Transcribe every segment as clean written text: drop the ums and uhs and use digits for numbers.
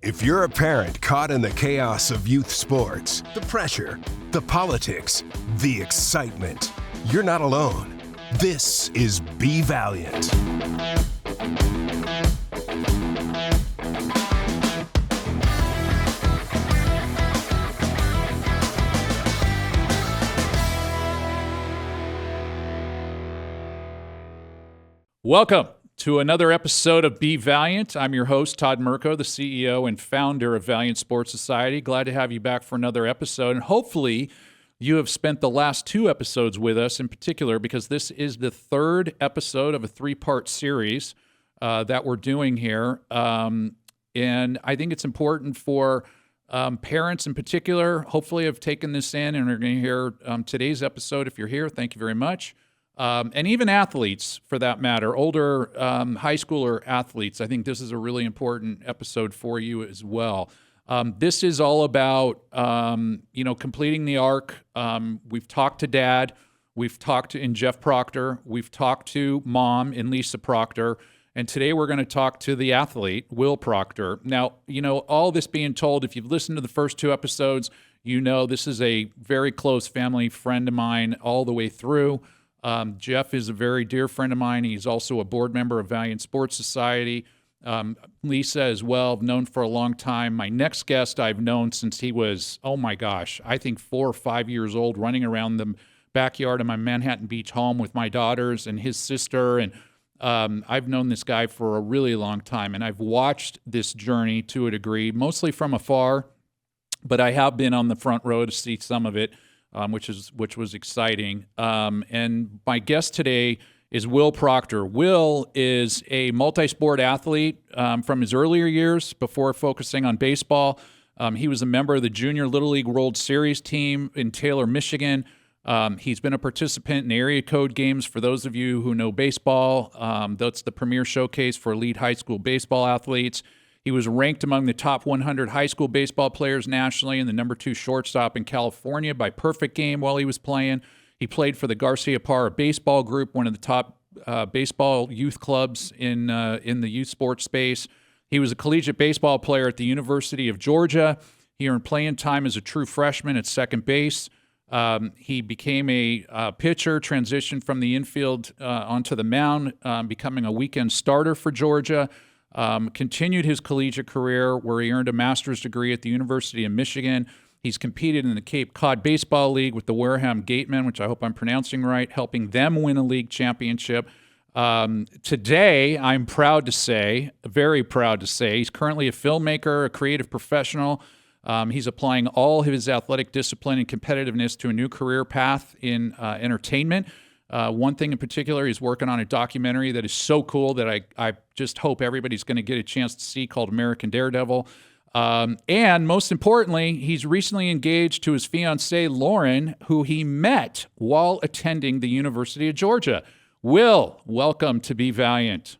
If you're a parent caught in the chaos of youth sports, the pressure, the politics, the excitement, you're not alone. This is Be Valiant. Welcome to another episode of Be Valiant. I'm your host, Todd Merkow, the CEO and founder of Valiant Sports Society. Glad to have you back for another episode. And hopefully you have spent the last two episodes with us in particular, because this is the third episode of a three-part series that we're doing here. And I think it's important for parents in particular, hopefully have taken this in and are going to hear today's episode. If you're here, thank you very much. And even athletes, for that matter, older high schooler athletes. I think this is a really important episode for you as well. This is all about, completing the arc. We've talked to Dad. We've talked to Jeff Proctor. We've talked to Mom in Lisa Proctor. And today we're going to talk to the athlete, Will Proctor. Now, all this being told, if you've listened to the first two episodes, this is a very close family friend of mine all the way through. Jeff is a very dear friend of mine. He's also a board member of Valiant Sports Society. Lisa as well, I've known for a long time. My next guest I've known since he was, I think 4 or 5 years old, running around the backyard of my Manhattan Beach home with my daughters and his sister. And I've known this guy for a really long time. And I've watched this journey to a degree, mostly from afar, but I have been on the front row to see some of it. Which was exciting. And my guest today is Will Proctor. Will is a multi-sport athlete from his earlier years before focusing on baseball. He was a member of the Junior Little League World Series team in Taylor, Michigan. He's been a participant in area code games. For those of you who know baseball, that's the premier showcase for elite high school baseball athletes. He was ranked among the top 100 high school baseball players nationally and the number 2 shortstop in California by Perfect Game while he was playing. He played for the Garcia Parra Baseball Group, one of the top baseball youth clubs in the youth sports space. He was a collegiate baseball player at the University of Georgia. He earned playing time as a true freshman at second base. He became a pitcher, transitioned from the infield onto the mound, becoming a weekend starter for Georgia. Continued his collegiate career where he earned a master's degree at the University of Michigan. He's competed in the Cape Cod Baseball League with the Wareham Gatemen, which I hope I'm pronouncing right, helping them win a league championship. Today, I'm very proud to say, he's currently a filmmaker, a creative professional. He's applying all of his athletic discipline and competitiveness to a new career path in entertainment. One thing in particular, he's working on a documentary that is so cool that I just hope everybody's going to get a chance to see, called American Daredevil. And most importantly, he's recently engaged to his fiancée, Lauren, who he met while attending the University of Georgia. Will, welcome to Be Valiant.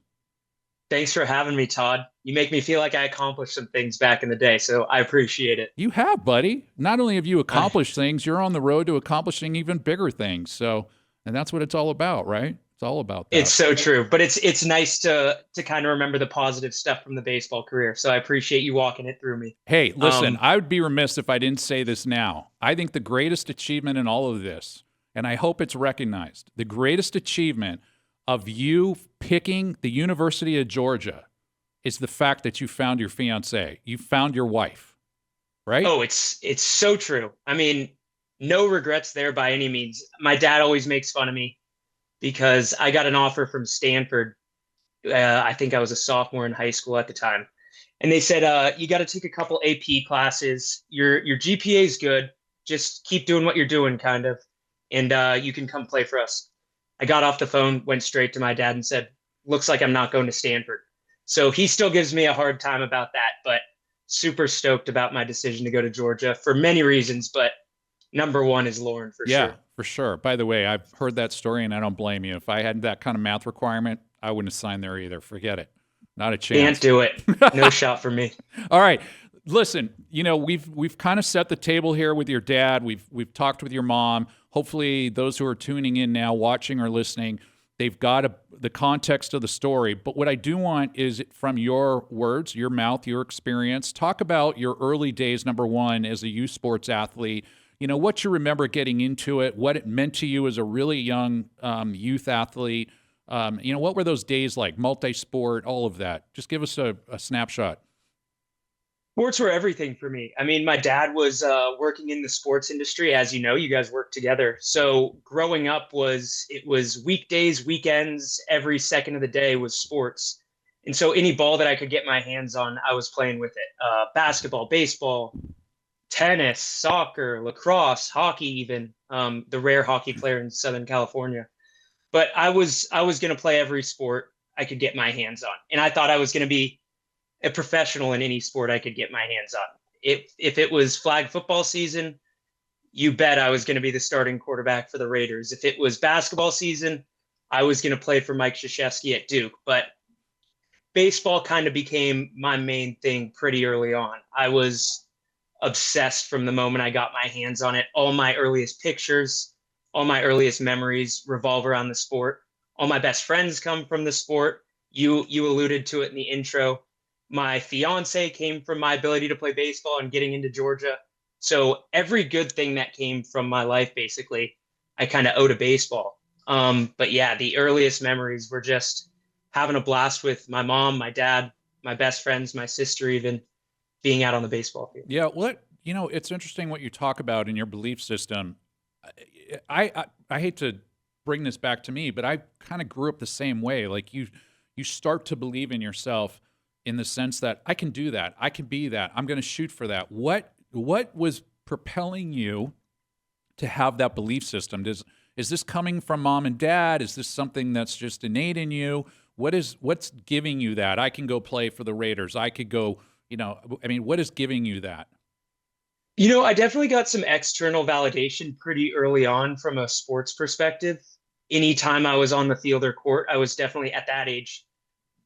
Thanks for having me, Todd. You make me feel like I accomplished some things back in the day, so I appreciate it. You have, buddy. Not only have you accomplished things, you're on the road to accomplishing even bigger things. And that's what it's all about, right? It's all about that. It's so true. But it's nice to kind of remember the positive stuff from the baseball career. So I appreciate you walking it through me. Hey, listen, I would be remiss if I didn't say this now. I think the greatest achievement in all of this, and I hope it's recognized, the greatest achievement of you picking the University of Georgia is the fact that you found your fiancée. You found your wife, right? Oh, it's so true. I mean, no regrets there by any means. My dad always makes fun of me because I got an offer from Stanford. I think I was a sophomore in high school at the time. And they said, you got to take a couple AP classes. Your GPA is good. Just keep doing what you're doing, kind of. And you can come play for us. I got off the phone, went straight to my dad and said, looks like I'm not going to Stanford. So he still gives me a hard time about that, but super stoked about my decision to go to Georgia for many reasons. But number one is Lauren, for sure. Yeah, for sure. By the way, I've heard that story, and I don't blame you. If I had that kind of math requirement, I wouldn't have signed there either. Forget it. Not a chance. Can't do it. No shot for me. All right. Listen, we've kind of set the table here with your dad. We've talked with your mom. Hopefully, those who are tuning in now, watching or listening, They've got the context of the story. But what I do want is from your words, your mouth, your experience. Talk about your early days, number one, as a youth sports athlete. What you remember getting into it, what it meant to you as a really young youth athlete. What were those days like? Multi-sport, all of that. Just give us a snapshot. Sports were everything for me. I mean, my dad was working in the sports industry. As you know, you guys worked together. So growing up it was weekdays, weekends, every second of the day was sports. And so any ball that I could get my hands on, I was playing with it. Basketball, baseball, tennis, soccer, lacrosse, hockey, even the rare hockey player in Southern California. But I was going to play every sport I could get my hands on. And I thought I was going to be a professional in any sport I could get my hands on. If it was flag football season, you bet I was going to be the starting quarterback for the Raiders. If it was basketball season, I was going to play for Mike Krzyzewski at Duke. But baseball kind of became my main thing pretty early on. I was obsessed from the moment I got my hands on it. All my earliest pictures, all my earliest memories revolve around the sport. All my best friends come from the sport. You alluded to it in the intro. My fiance came from my ability to play baseball and getting into Georgia. So every good thing that came from my life, basically, I kind of owe to baseball. But yeah, the earliest memories were just having a blast with my mom, my dad, my best friends, my sister, even being out on the baseball field. Yeah, it's interesting what you talk about in your belief system. I hate to bring this back to me, but I kind of grew up the same way. Like you start to believe in yourself in the sense that I can do that. I can be that. I'm going to shoot for that. What was propelling you to have that belief system? Is this coming from mom and dad? Is this something that's just innate in you? What's giving you that? I can go play for the Raiders. I could go, what is giving you that? I definitely got some external validation pretty early on from a sports perspective. Anytime I was on the field or court, I was definitely at that age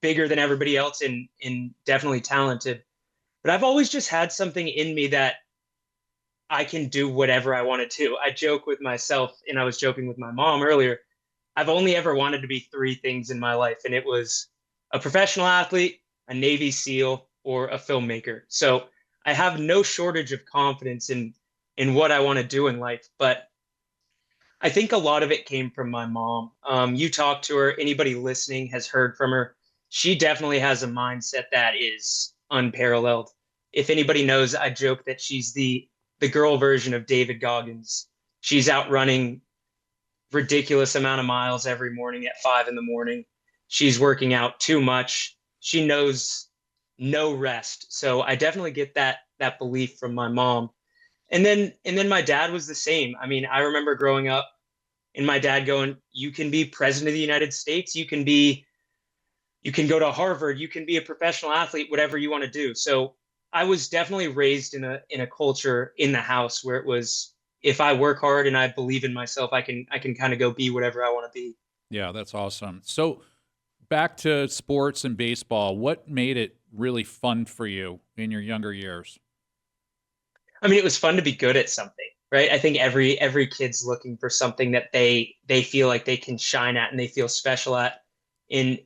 bigger than everybody else and definitely talented. But I've always just had something in me that I can do whatever I want to do. I joke with myself, and I was joking with my mom earlier. I've only ever wanted to be three things in my life, and it was a professional athlete, a Navy SEAL, or a filmmaker. So I have no shortage of confidence in what I want to do in life. But I think a lot of it came from my mom. You talk to her, anybody listening has heard from her. She definitely has a mindset that is unparalleled. If anybody knows, I joke that she's the girl version of David Goggins. She's out running ridiculous amount of miles every morning at 5 a.m. She's working out too much. She knows no rest. So I definitely get that belief from my mom. And then my dad was the same. I mean, I remember growing up and my dad going, you can be president of the United States. You can go to Harvard, you can be a professional athlete, whatever you want to do. So I was definitely raised in a culture in the house where it was, if I work hard and I believe in myself, I can kind of go be whatever I want to be. Yeah, that's awesome. So back to sports and baseball, what made it really fun for you in your younger years? I mean, it was fun to be good at something, right? I think every kid's looking for something that they feel like they can shine at and they feel special at. And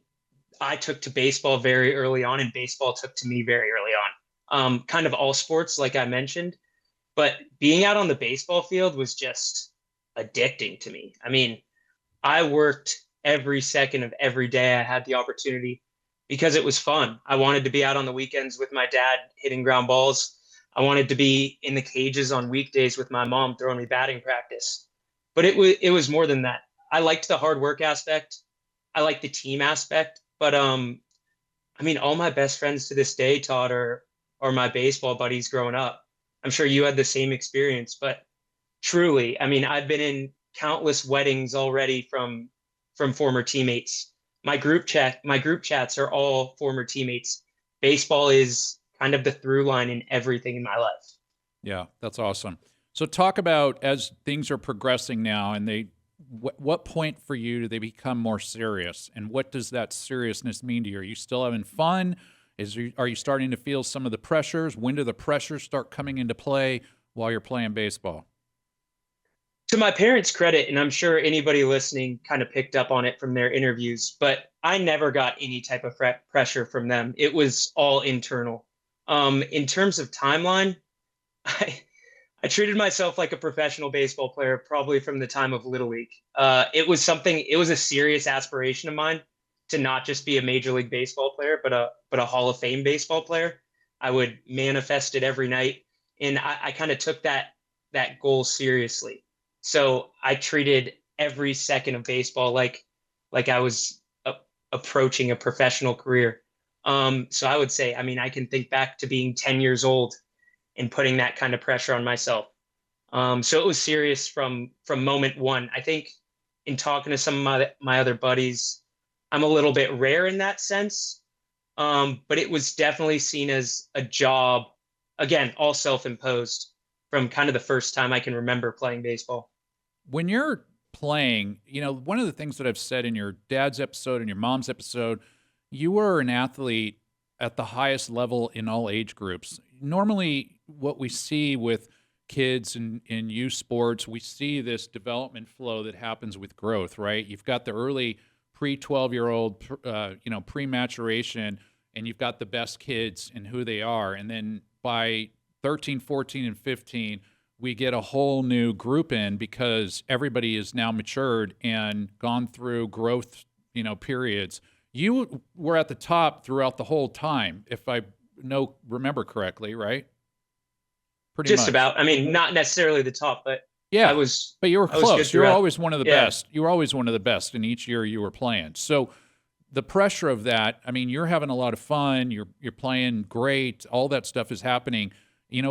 I took to baseball very early on, and baseball took to me very early on. Kind of all sports, like I mentioned, but being out on the baseball field was just addicting to me. I mean, I worked every second of every day I had the opportunity because it was fun. I wanted to be out on the weekends with my dad hitting ground balls. I wanted to be in the cages on weekdays with my mom throwing me batting practice. But it was more than that. I liked the hard work aspect. I liked the team aspect. But I mean, all my best friends to this day, Todd, are my baseball buddies growing up. I'm sure you had the same experience, but truly, I mean, I've been in countless weddings already from former teammates. My group chats are all former teammates. Baseball is kind of the through line in everything in my life. Yeah, that's awesome. So talk about as things are progressing now, and what point for you do they become more serious, and what does that seriousness mean to you? Are you still having fun? Are you starting to feel some of the pressures? When do the pressures start coming into play while you're playing baseball? To my parents' credit, and I'm sure anybody listening kind of picked up on it from their interviews, but I never got any type of pressure from them. It was all internal. In terms of timeline, I I treated myself like a professional baseball player probably from the time of Little League. It was a serious aspiration of mine to not just be a Major League Baseball player, but a Hall of Fame baseball player. I would manifest it every night, and I kind of took that goal seriously. So I treated every second of baseball like I was approaching a professional career. So I would say, I mean, I can think back to being 10 years old and putting that kind of pressure on myself. So it was serious from moment one. I think in talking to some of my other buddies, I'm a little bit rare in that sense. But it was definitely seen as a job, again, all self-imposed from kind of the first time I can remember playing baseball. When you're playing, one of the things that I've said in your dad's episode and your mom's episode, you were an athlete at the highest level in all age groups. Normally, what we see with kids in youth sports, we see this development flow that happens with growth, right? You've got the early pre-12-year-old, pre-maturation, and you've got the best kids and who they are. And then by 13, 14, and 15, we get a whole new group in because everybody is now matured and gone through growth, periods. You were at the top throughout the whole time, if I remember correctly, right? Pretty Just much. about. I mean, not necessarily the top, but I Yeah, was but you were I was good close. You were throughout. always one of the Yeah. best. You were always one of the best in each year you were playing. So the pressure of that, I mean, you're having a lot of fun. You're playing great. All that stuff is happening.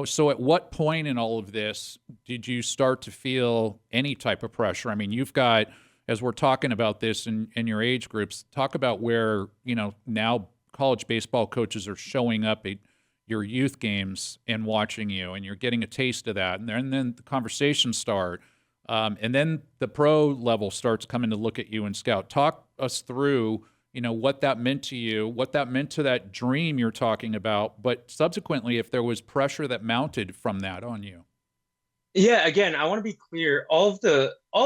So at what point in all of this did you start to feel any type of pressure? I mean, you've got, as we're talking about this in your age groups, talk about where, now college baseball coaches are showing up at your youth games and watching you, and you're getting a taste of that. And then the conversations start. And then the pro level starts coming to look at you and scout. Talk us through what that meant to you, what that meant to that dream you're talking about, but subsequently, if there was pressure that mounted from that on you. Yeah, again, I want to be clear. All of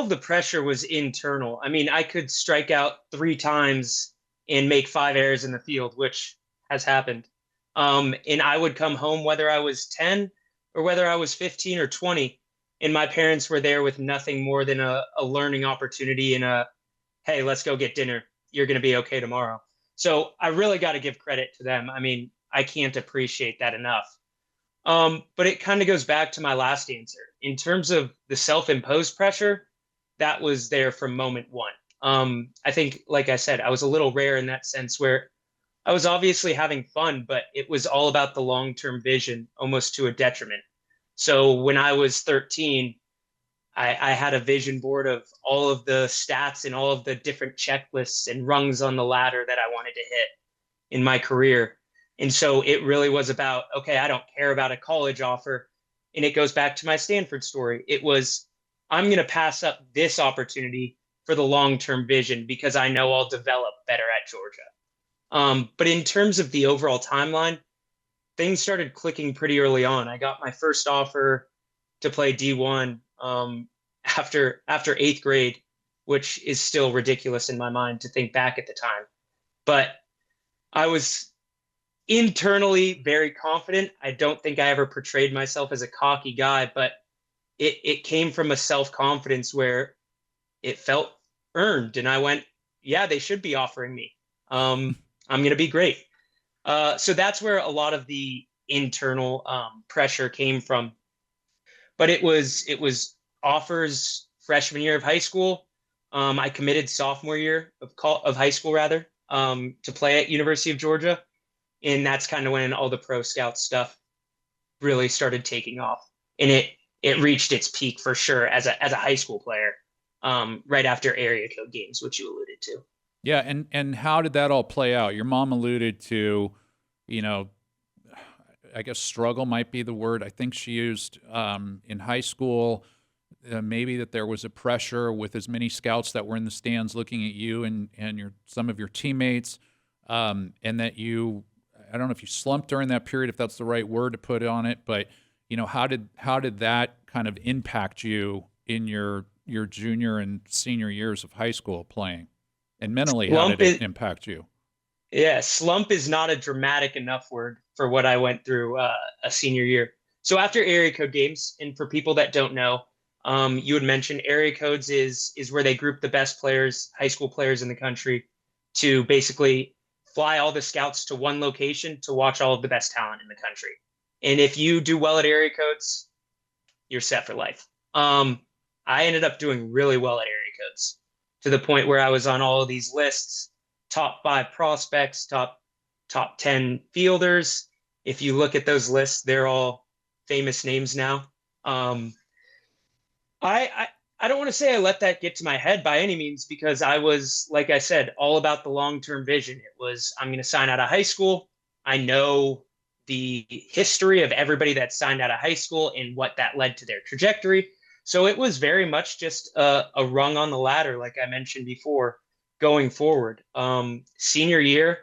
the pressure was internal. I mean, I could strike out 3 times and make 5 errors in the field, which has happened. And I would come home whether I was 10 or whether I was 15 or 20, and my parents were there with nothing more than a learning opportunity and hey, let's go get dinner. You're going to be okay tomorrow. So I really got to give credit to them. I mean, I can't appreciate that enough. But it kind of goes back to my last answer. In terms of the self-imposed pressure, that was there from moment one. I think, like I said, I was a little rare in that sense where I was obviously having fun, but it was all about the long-term vision, almost to a detriment. So when I was 13, I had a vision board of all of the stats and all of the different checklists and rungs on the ladder that I wanted to hit in my career. And so it really was about, okay, I don't care about a college offer. And it goes back to my Stanford story. It was, I'm going to pass up this opportunity for the long-term vision because I know I'll develop better at Georgia. But in terms of the overall timeline, things started clicking pretty early on. I got my first offer to play D1 after eighth grade, which is still ridiculous in my mind to think back at the time. But I was internally very confident. I don't think I ever portrayed myself as a cocky guy, but it came from a self-confidence where it felt earned. And I went, yeah, they should be offering me. I'm going to be great. So that's where a lot of the internal pressure came from. But it was offers freshman year of high school. I committed sophomore year of high school rather to play at University of Georgia, and that's kind of when all the pro scout stuff really started taking off, and it reached its peak for sure as a high school player, right after area code games, which you alluded to. Yeah, and how did that all play out? Your mom alluded to, you know, I guess struggle might be the word I think she used in high school. Maybe that there was a pressure with as many scouts that were in the stands looking at you and some of your teammates, and that you, I don't know if you slumped during that period, if that's the right word to put on it, but how did that kind of impact you in your junior and senior years of high school playing? And mentally, how Slump did it is, impact you? yeah, slump is not a dramatic enough word for what I went through a senior year. So after area code games, and for people that don't know, you had mentioned area codes is where they group the best players, high school players in the country, to basically fly all the scouts to one location to watch all of the best talent in the country. And if you do well at area codes, you're set for life. I ended up doing really well at area codes to the point where I was on all of these lists, top 5 prospects, top 10 fielders. If you look at those lists, they're all famous names now. Um, I I don't want to say I let that get to my head by any means, because I was, like I said, all about the long-term vision. It was, I'm going to sign out of high school. I know the history of everybody that signed out of high school and what that led to their trajectory. So it was very much just a rung on the ladder, like I mentioned before, going forward. Senior year,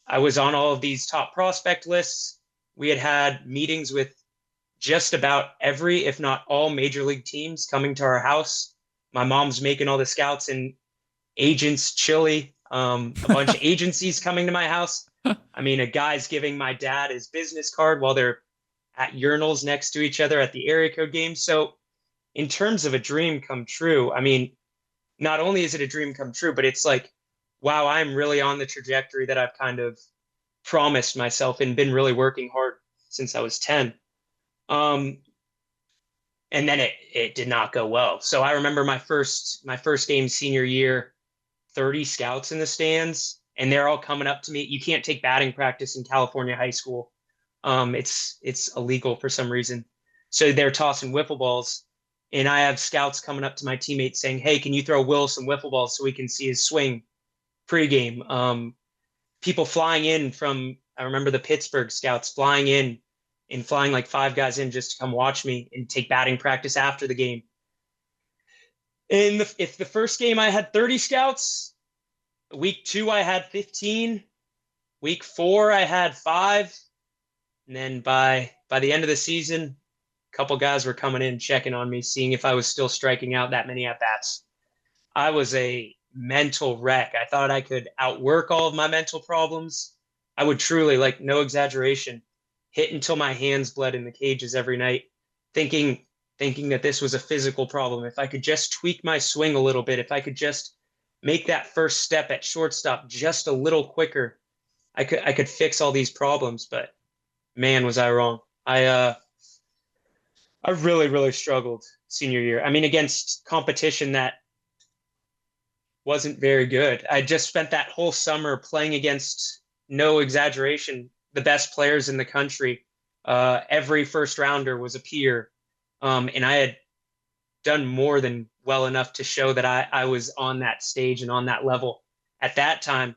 I was on all of these top prospect lists. We had meetings with just about every, if not all, major league teams coming to our house. My mom's making all the scouts and agents chili, a bunch of agencies coming to my house. I mean, a guy's giving my dad his business card while they're at urinals next to each other at the area code game. So, in terms of a dream come true, I mean, not only is it a dream come true, but it's like, wow, I'm really on the trajectory that I've kind of promised myself and been really working hard since I was 10. Um, and then it did not go well. So I remember my first game senior year, 30 scouts in the stands, and they're all coming up to me. You can't take batting practice in California high school. It's illegal for some reason. So they're tossing wiffle balls, and I have scouts coming up to my teammates saying, "Hey, can you throw Will some wiffle balls so we can see his swing pregame?" People flying in from, I remember the Pittsburgh scouts flying in and flying like 5 guys in just to come watch me and take batting practice after the game. If the first game I had 30 scouts, week 2 I had 15, week 4 I had 5, and then by the end of the season, a couple guys were coming in checking on me, seeing if I was still striking out that many at bats. I was a mental wreck. I thought I could outwork all of my mental problems. I would truly, like, no exaggeration, hit until my hands bled in the cages every night, thinking that this was a physical problem. If I could just tweak my swing a little bit, if I could just make that first step at shortstop just a little quicker, I could fix all these problems. But man, was I wrong. I really, really struggled senior year. I mean, against competition that wasn't very good. I just spent that whole summer playing against, no exaggeration, the best players in the country. Every first rounder was a peer. And I had done more than well enough to show that I was on that stage and on that level at that time.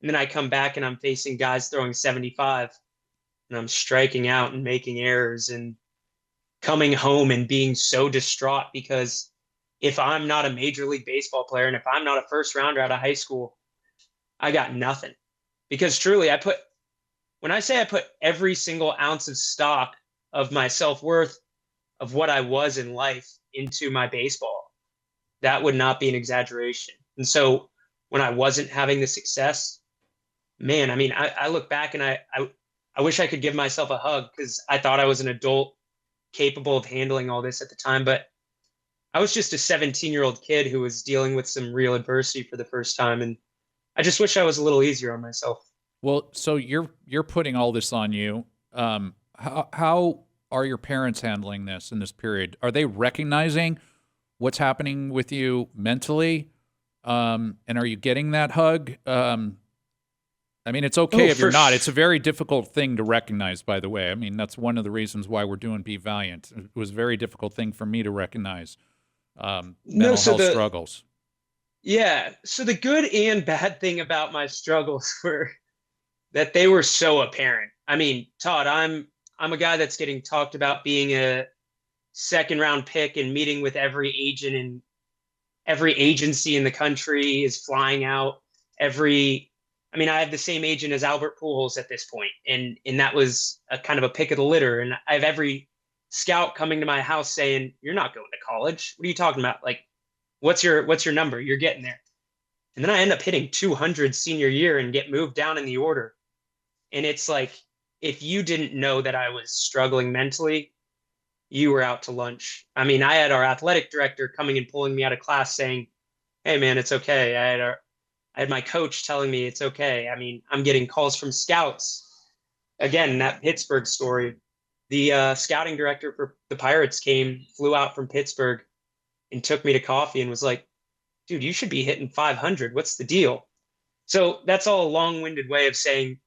And then I come back and I'm facing guys throwing 75, and I'm striking out and making errors and coming home and being so distraught, because if I'm not a major league baseball player and if I'm not a first rounder out of high school, I got nothing. Because truly, when I say I put every single ounce of stock of my self-worth, of what I was in life, into my baseball, that would not be an exaggeration. And so when I wasn't having the success, man, I mean, I look back and I wish I could give myself a hug, because I thought I was an adult capable of handling all this at the time. But I was just a 17-year-old kid who was dealing with some real adversity for the first time. And I just wish I was a little easier on myself. Well, so you're putting all this on you. How are your parents handling this in this period? Are they recognizing what's happening with you mentally? And are you getting that hug? I mean, it's okay if you're not. It's a very difficult thing to recognize, by the way. I mean, that's one of the reasons why we're doing Be Valiant. It was a very difficult thing for me to recognize mental health struggles. Yeah. So the good and bad thing about my struggles were that they were so apparent. I mean, Todd, I'm a guy that's getting talked about being a second round pick and meeting with every agent, and every agency in the country is flying out. I mean, I have the same agent as Albert Pujols at this point, and that was a kind of a pick of the litter. And I have every scout coming to my house saying, "You're not going to college. What are you talking about? Like, what's your number? You're getting there." And then I end up hitting 200 senior year and get moved down in the order. And it's like, if you didn't know that I was struggling mentally, you were out to lunch. I mean, I had our athletic director coming and pulling me out of class saying, "Hey man, it's okay." I had my coach telling me it's okay. I mean, I'm getting calls from scouts. Again, that Pittsburgh story. The scouting director for the Pirates flew out from Pittsburgh and took me to coffee and was like, "Dude, you should be hitting 500. What's the deal?" So that's all a long-winded way of saying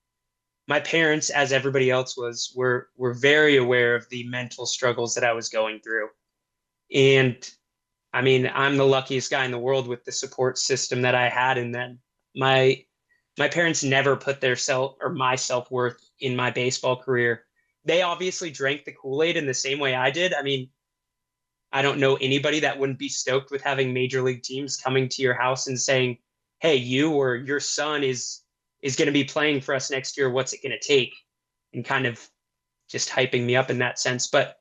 my parents, as everybody else was, were very aware of the mental struggles that I was going through. And I mean, I'm the luckiest guy in the world with the support system that I had. And then my parents never put my self-worth in my baseball career. They obviously drank the Kool-Aid in the same way I did. I mean, I don't know anybody that wouldn't be stoked with having major league teams coming to your house and saying, "Hey, you or your son is going to be playing for us next year. What's it going to take?" And kind of just hyping me up in that sense. But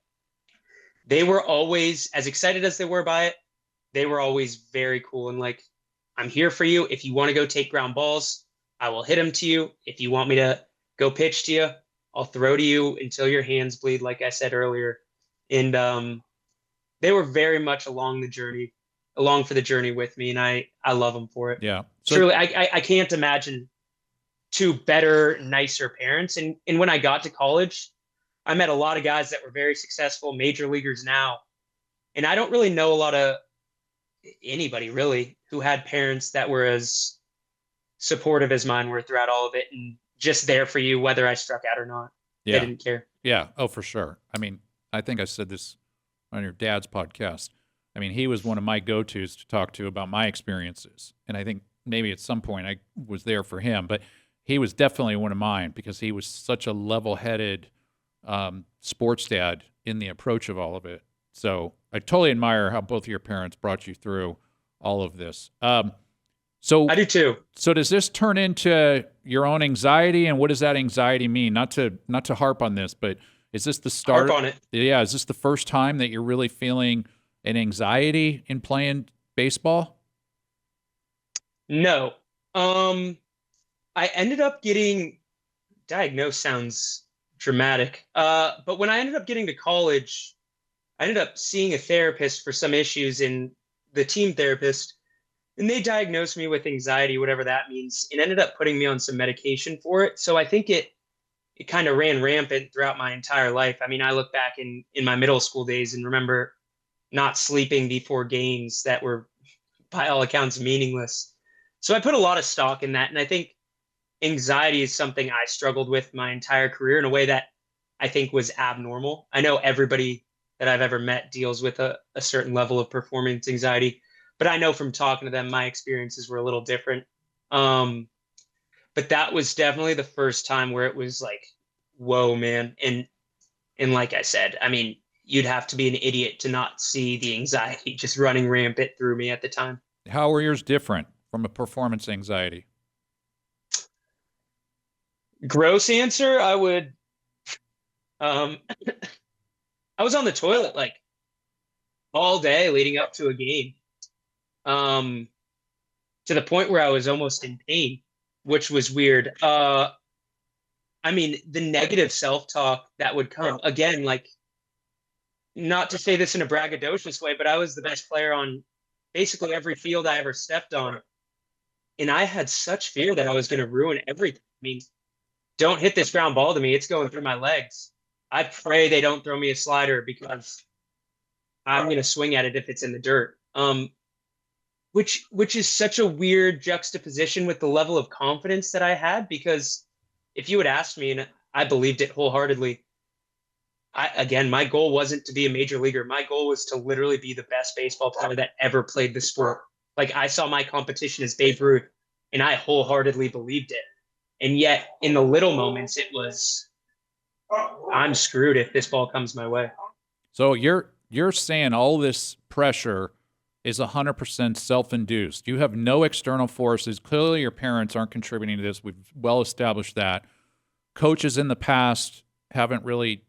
they were always, as excited as they were by it, they were always very cool and like, "I'm here for you. If you want to go take ground balls, I will hit them to you. If you want me to go pitch to you, I'll throw to you until your hands bleed," like I said earlier. And they were very much along for the journey with me, and I love them for it. Yeah. So, truly, I can't imagine two better, nicer parents. And when I got to college, I met a lot of guys that were very successful, major leaguers now. And I don't really know a lot of anybody really who had parents that were as supportive as mine were throughout all of it and just there for you, whether I struck out or not. Yeah. They didn't care. Yeah. Oh, for sure. I mean, I think I said this on your dad's podcast. I mean, he was one of my go-tos to talk to about my experiences. And I think maybe at some point I was there for him, but he was definitely one of mine because he was such a level-headed sports dad in the approach of all of it. So I totally admire how both of your parents brought you through all of this. So I do too. So does this turn into your own anxiety, and what does that anxiety mean? Not to harp on this, but is this the start? Harp on it. Yeah, is this the first time that you're really feeling an anxiety in playing baseball? No. I ended up getting diagnosed, sounds dramatic. But when I ended up getting to college, I ended up seeing a therapist for some issues in the team therapist, and they diagnosed me with anxiety, whatever that means, and ended up putting me on some medication for it. So I think it kind of ran rampant throughout my entire life. I mean, I look back in my middle school days and remember not sleeping before games that were, by all accounts, meaningless. So I put a lot of stock in that. And I think anxiety is something I struggled with my entire career in a way that I think was abnormal. I know everybody that I've ever met deals with a certain level of performance anxiety, but I know from talking to them, my experiences were a little different. But that was definitely the first time where it was like, whoa, man. And like I said, I mean, you'd have to be an idiot to not see the anxiety just running rampant through me at the time. How were yours different from a performance anxiety? Gross answer, I would, I was on the toilet like all day leading up to a game, to the point where I was almost in pain, which was weird. I mean, the negative self-talk that would come again, like, not to say this in a braggadocious way, but I was the best player on basically every field I ever stepped on. And I had such fear that I was going to ruin everything. I mean, don't hit this ground ball to me. It's going through my legs. I pray they don't throw me a slider because I'm going to swing at it if it's in the dirt. Which is such a weird juxtaposition with the level of confidence that I had, because if you had asked me, and I believed it wholeheartedly, again, my goal wasn't to be a major leaguer. My goal was to literally be the best baseball player that ever played the sport. Like, I saw my competition as Babe Ruth, and I wholeheartedly believed it. And yet, in the little moments, it was, I'm screwed if this ball comes my way. So you're saying all this pressure is 100% self-induced. You have no external forces. Clearly, your parents aren't contributing to this. We've well established that. Coaches in the past haven't really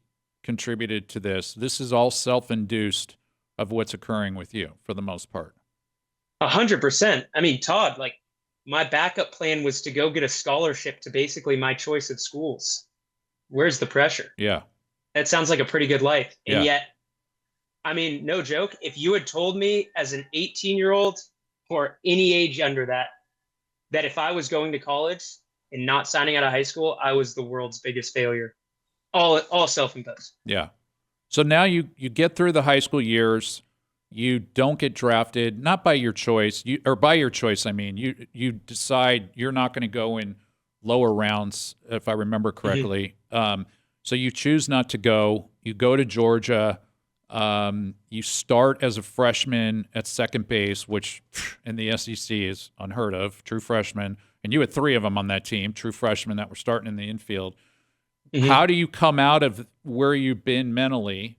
contributed to this. This is all self-induced of what's occurring with you for the most part. 100%. I mean, Todd, like my backup plan was to go get a scholarship to basically my choice of schools. Where's the pressure? Yeah. That sounds like a pretty good life. And Yeah. yet, I mean, no joke. If you had told me as an 18-year-old or any age under that, that if I was going to college and not signing out of high school, I was the world's biggest failure. All self-imposed. Yeah. So now you get through the high school years. You don't get drafted, not by your choice, by your choice. I mean, you decide you're not going to go in lower rounds, if I remember correctly. So you choose not to go. You go to Georgia. You start as a freshman at second base, which in the SEC is unheard of. True freshman, and you had 3 of them on that team. True freshmen that were starting in the infield. How do you come out of where you've been mentally?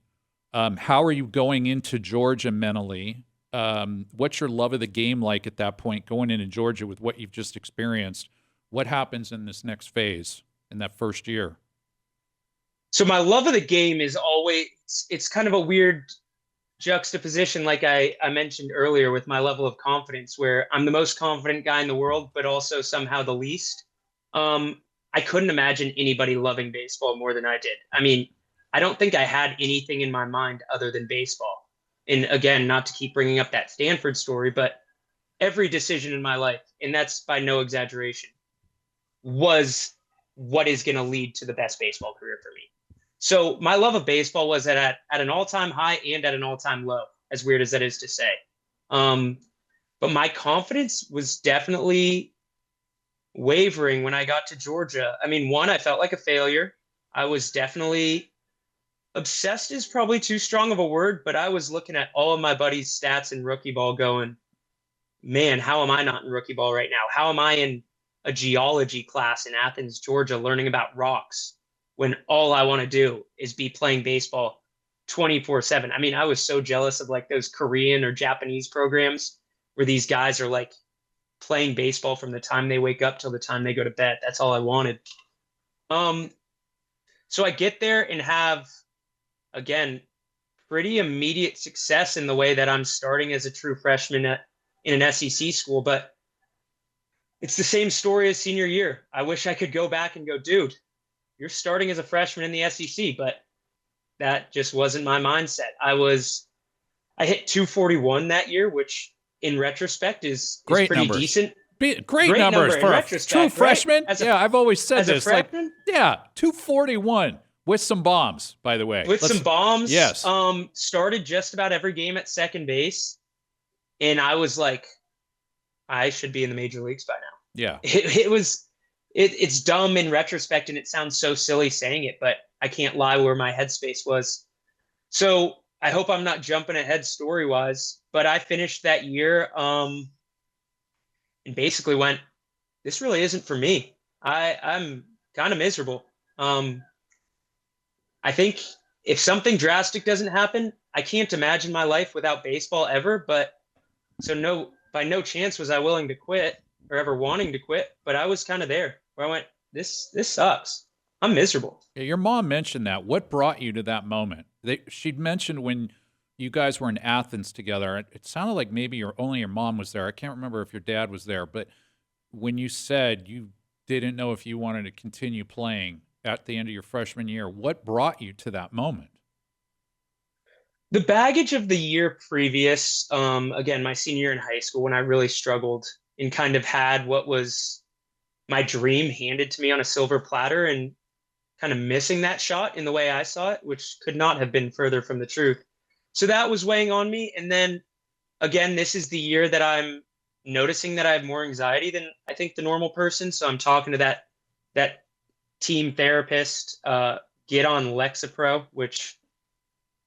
How are you going into Georgia mentally? What's your love of the game like at that point, going into Georgia with what you've just experienced? What happens in this next phase in that first year? So my love of the game is always, it's kind of a weird juxtaposition, like I mentioned earlier, with my level of confidence, where I'm the most confident guy in the world, but also somehow the least. I couldn't imagine anybody loving baseball more than I did. I mean, I don't think I had anything in my mind other than baseball. And again, not to keep bringing up that Stanford story, but every decision in my life, and that's by no exaggeration, was what is going to lead to the best baseball career for me. So my love of baseball was at an all-time high and at an all-time low, as weird as that is to say. But my confidence was definitely wavering when I got to Georgia. I mean, one, I felt like a failure. I was definitely obsessed is probably too strong of a word, but I was looking at all of my buddies' stats in rookie ball going, man, how am I not in rookie ball right now? How am I in a geology class in Athens, Georgia, learning about rocks when all I want to do is be playing baseball 24/7? I mean, I was so jealous of like those Korean or Japanese programs where these guys are like playing baseball from the time they wake up till the time they go to bed. That's all I wanted. So I get there and have, again, pretty immediate success in the way that I'm starting as a true freshman in an SEC school, but it's the same story as senior year. I wish I could go back and go, dude, you're starting as a freshman in the SEC, but that just wasn't my mindset. I hit 241 that year, which in retrospect is pretty numbers. Decent. Great numbers for a true freshman. Right? I've always said this. Like, 241 with some bombs, by the way. Some bombs. Yes. Started just about every game at second base, and I was like, I should be in the major leagues by now. Yeah. It's dumb in retrospect, and it sounds so silly saying it, but I can't lie where my headspace was. So I hope I'm not jumping ahead story-wise, but I finished that year and basically went, this really isn't for me. I'm kind of miserable. I think if something drastic doesn't happen, I can't imagine my life without baseball ever. But so by no chance was I willing to quit or ever wanting to quit. But I was kind of there where I went, this sucks. I'm miserable. Yeah, your mom mentioned that. What brought you to that moment? She'd mentioned when you guys were in Athens together. It sounded like maybe only your mom was there. I can't remember if your dad was there. But when you said you didn't know if you wanted to continue playing at the end of your freshman year, what brought you to that moment? The baggage of the year previous, again, my senior year in high school, when I really struggled and kind of had what was my dream handed to me on a silver platter and kind of missing that shot in the way I saw it, which could not have been further from the truth. So that was weighing on me. And then again, this is the year that I'm noticing that I have more anxiety than I think the normal person. So I'm talking to that team therapist, get on Lexapro, which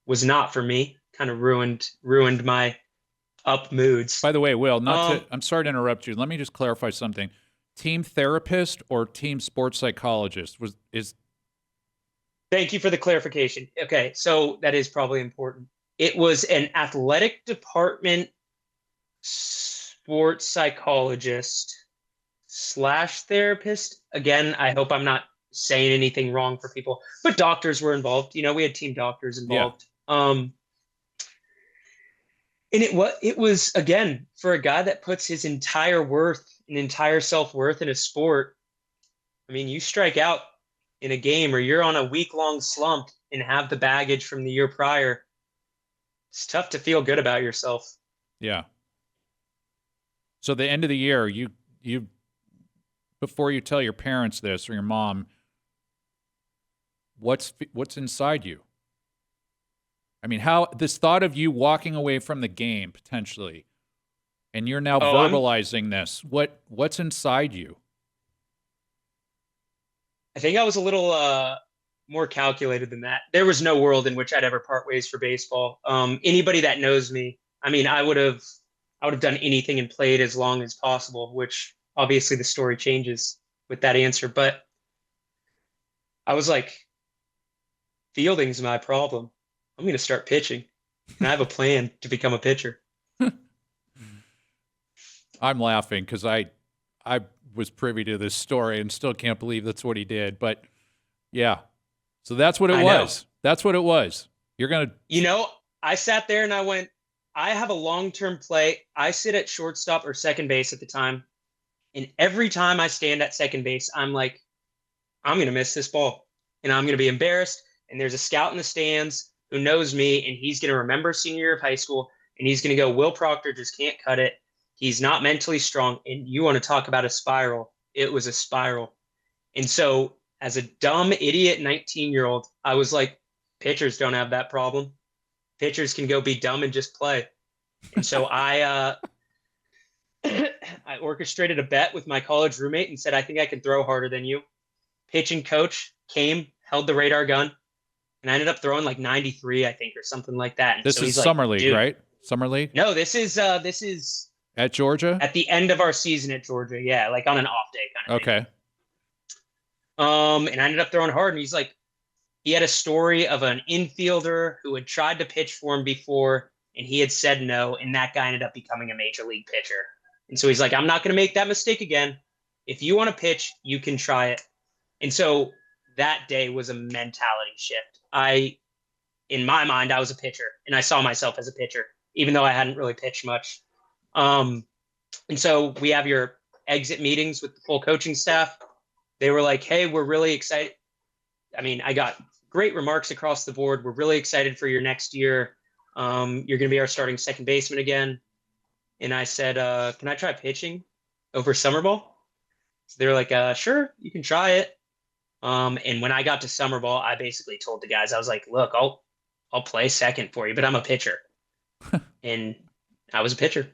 was not for me, kind of ruined my up moods. By the way, Will, I'm sorry to interrupt you. Let me just clarify something. Team therapist or team sports psychologist is. Thank you for the clarification. Okay, so that is probably important. It was an athletic department sports psychologist / therapist. Again, I hope I'm not saying anything wrong for people, but doctors were involved. You know, we had team doctors involved. And it was again for a guy that puts his entire worth and entire self-worth in a sport. I mean, you strike out in a game or you're on a week-long slump and have the baggage from the year prior. It's tough to feel good about yourself. Yeah. So the end of the year, you before you tell your parents this or your mom, what's inside you? I mean, how this thought of you walking away from the game potentially, and you're now verbalizing this. What's inside you? I think I was a little more calculated than that. There was no world in which I'd ever part ways for baseball. Anybody that knows me, I mean, I would have done anything and played as long as possible, which obviously the story changes with that answer. But I was like, fielding's my problem. I'm going to start pitching. And I have a plan to become a pitcher. I'm laughing because I was privy to this story and still can't believe that's what he did. But yeah, so that's what it was. That's what it was. You're going to, you know, I sat there and I went, I have a long-term play. I sit at shortstop or second base at the time. And every time I stand at second base, I'm like, I'm going to miss this ball and I'm going to be embarrassed. And there's a scout in the stands who knows me, and he's going to remember senior year of high school, and he's going to go, Will Proctor just can't cut it. He's not mentally strong. And you want to talk about a spiral. It was a spiral. And so as a dumb idiot 19-year-old, I was like, pitchers don't have that problem. Pitchers can go be dumb and just play. And so I orchestrated a bet with my college roommate and said, I think I can throw harder than you. Pitching coach came, held the radar gun, and I ended up throwing like 93, I think, or something like that. And this so is Summer League, right? Summer League? No, this is at Georgia? At the end of our season at Georgia. Yeah, like on an off day kind of thing. And I ended up throwing hard, and he's like, he had a story of an infielder who had tried to pitch for him before, and he had said no, and that guy ended up becoming a major league pitcher. And so he's like, I'm not going to make that mistake again. If you want to pitch, you can try it. And so that day was a mentality shift. In my mind, I was a pitcher, and I saw myself as a pitcher, even though I hadn't really pitched much. And so we have your exit meetings with the full coaching staff. They were like, hey, we're really excited. I mean, I got great remarks across the board. We're really excited for your next year. You're going to be our starting second baseman again. And I said, can I try pitching over summer ball? So they were like, sure, you can try it. And when I got to summer ball, I basically told the guys, I was like, look, I'll play second for you, but I'm a pitcher. And I was a pitcher.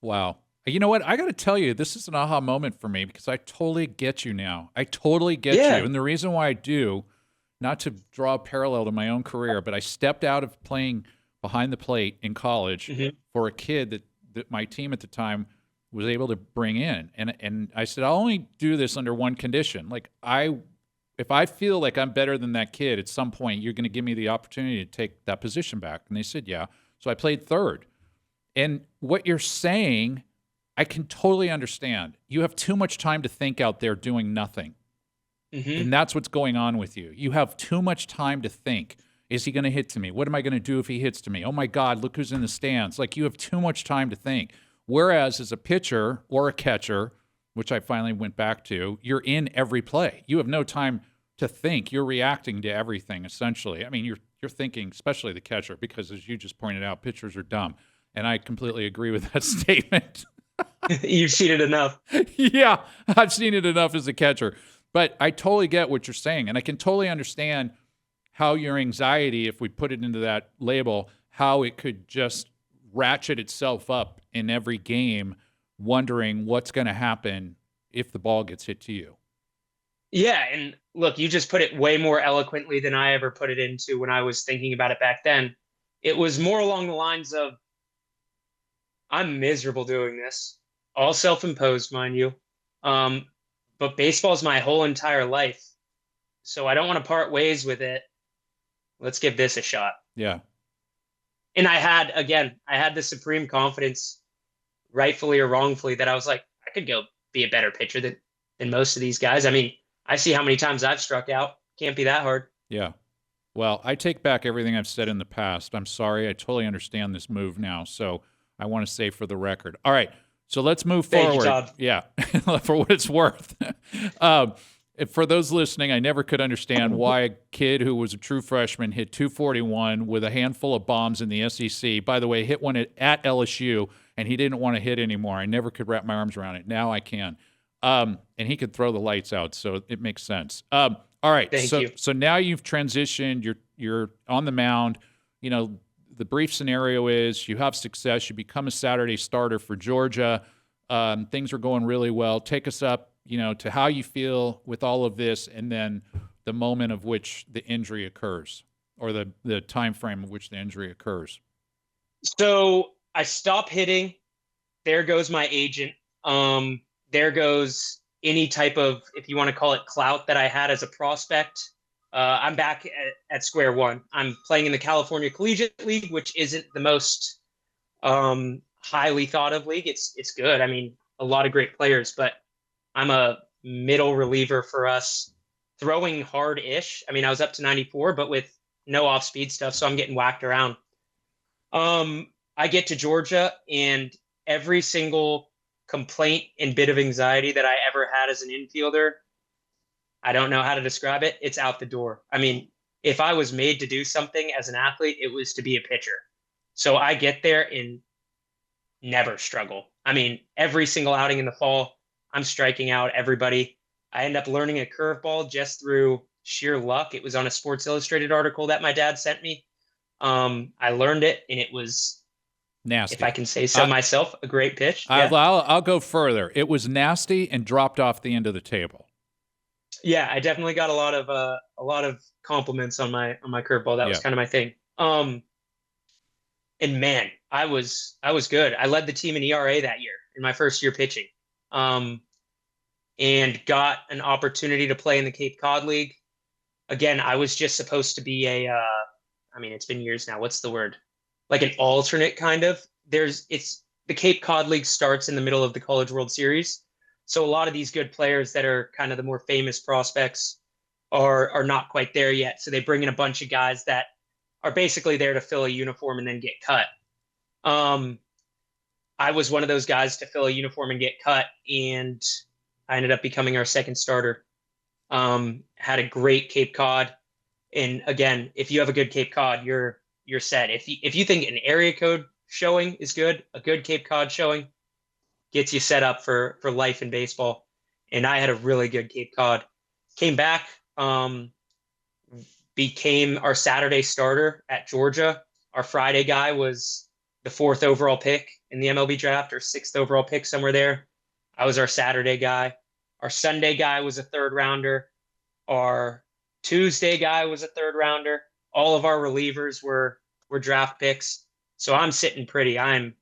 Wow. You know what? I got to tell you, this is an aha moment for me because I totally get you now. I totally get you. And the reason why I do, not to draw a parallel to my own career, but I stepped out of playing behind the plate in college for a kid that my team at the time was able to bring in. And I said, I'll only do this under one condition. Like if I feel like I'm better than that kid at some point, you're going to give me the opportunity to take that position back. And they said, yeah. So I played third. And what you're saying, I can totally understand. You have too much time to think out there doing nothing. And that's what's going on with you. You have too much time to think. Is he going to hit to me? What am I going to do if he hits to me? Oh, my God, look who's in the stands. Like, you have too much time to think. Whereas as a pitcher or a catcher, which I finally went back to, you're in every play. You have no time to think. You're reacting to everything, essentially. I mean, you're thinking, especially the catcher, because as you just pointed out, pitchers are dumb. And I completely agree with that statement. You've seen it enough. Yeah, I've seen it enough as a catcher. But I totally get what you're saying. And I can totally understand how your anxiety, if we put it into that label, how it could just ratchet itself up in every game, wondering what's going to happen if the ball gets hit to you. Yeah, and look, you just put it way more eloquently than I ever put it into when I was thinking about it back then. It was more along the lines of, I'm miserable doing this. All self-imposed, mind you. But baseball's my whole entire life. So I don't want to part ways with it. Let's give this a shot. Yeah. And I had the supreme confidence, rightfully or wrongfully, that I was like, I could go be a better pitcher than most of these guys. I mean, I see how many times I've struck out. Can't be that hard. Yeah. Well, I take back everything I've said in the past. I'm sorry. I totally understand this move now. So I want to say for the record. All right. So let's move Thank you, forward. Todd. Yeah. For what it's worth. um, for those listening, I never could understand why a kid who was a true freshman hit 241 with a handful of bombs in the SEC. By the way, hit one at LSU, and he didn't want to hit anymore. I never could wrap my arms around it. Now I can. And he could throw the lights out, so it makes sense. All right, Thank you. So now you've transitioned. You're on the mound. You know, the brief scenario is you have success. You become a Saturday starter for Georgia. Things are going really well. Take us up, to how you feel with all of this, and then the moment of which the injury occurs, or the time frame of which the injury occurs. So I stop hitting. There goes my agent. There goes any type of, if you want to call it, clout that I had as a prospect. I'm back at square one. I'm playing in the California Collegiate League, which isn't the most highly thought of league. It's good. I mean, a lot of great players, but I'm a middle reliever for us, throwing hard-ish. I mean, I was up to 94, but with no off-speed stuff, so I'm getting whacked around. I get to Georgia, and every single complaint and bit of anxiety that I ever had as an infielder, I don't know how to describe it. It's out the door. I mean, if I was made to do something as an athlete, it was to be a pitcher. So I get there and never struggle. I mean, every single outing in the fall, I'm striking out everybody. I end up learning a curveball just through sheer luck. It was on a Sports Illustrated article that my dad sent me. I learned it, and it was nasty. If I can say so myself, a great pitch. Yeah. I'll go further. It was nasty and dropped off the end of the table. Yeah, I definitely got a lot of compliments on my curveball. That was kind of my thing. And man, I was good. I led the team in ERA that year in my first year pitching. And got an opportunity to play in the Cape Cod League. Again, I was just supposed to be I mean, it's been years now. What's the word? Like an alternate kind of. The Cape Cod League starts in the middle of the College World Series. So a lot of these good players that are kind of the more famous prospects are not quite there yet. So they bring in a bunch of guys that are basically there to fill a uniform and then get cut. I was one of those guys to fill a uniform and get cut, and I ended up becoming our second starter. Had a great Cape Cod. And again, if you have a good Cape Cod, you're set. If you think an area code showing is good, a good Cape Cod showing gets you set up for life in baseball. And I had a really good Cape Cod. Came back, became our Saturday starter at Georgia. Our Friday guy was the 4th overall pick in the MLB draft, or 6th overall pick, somewhere there. I was our Saturday guy. Our Sunday guy was a 3rd rounder. Our Tuesday guy was a 3rd rounder. All of our relievers were draft picks. So I'm sitting pretty. I'm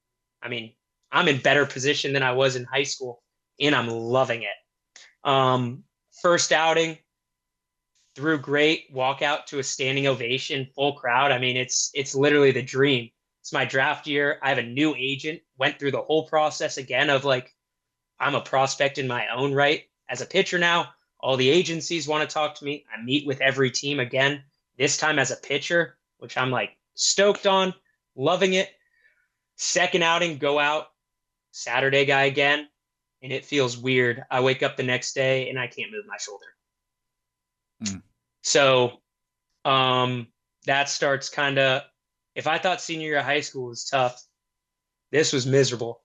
in better position than I was in high school, and I'm loving it. First outing, threw great, walk out to a standing ovation, full crowd. I mean, it's literally the dream. It's my draft year. I have a new agent, went through the whole process again of like, I'm a prospect in my own right as a pitcher now. All the agencies want to talk to me. I meet with every team again, this time as a pitcher, which I'm like stoked on, loving it. Second outing, go out, Saturday guy again, and it feels weird. I wake up the next day and I can't move my shoulder. So that starts kind of, if I thought senior year of high school was tough, this was miserable.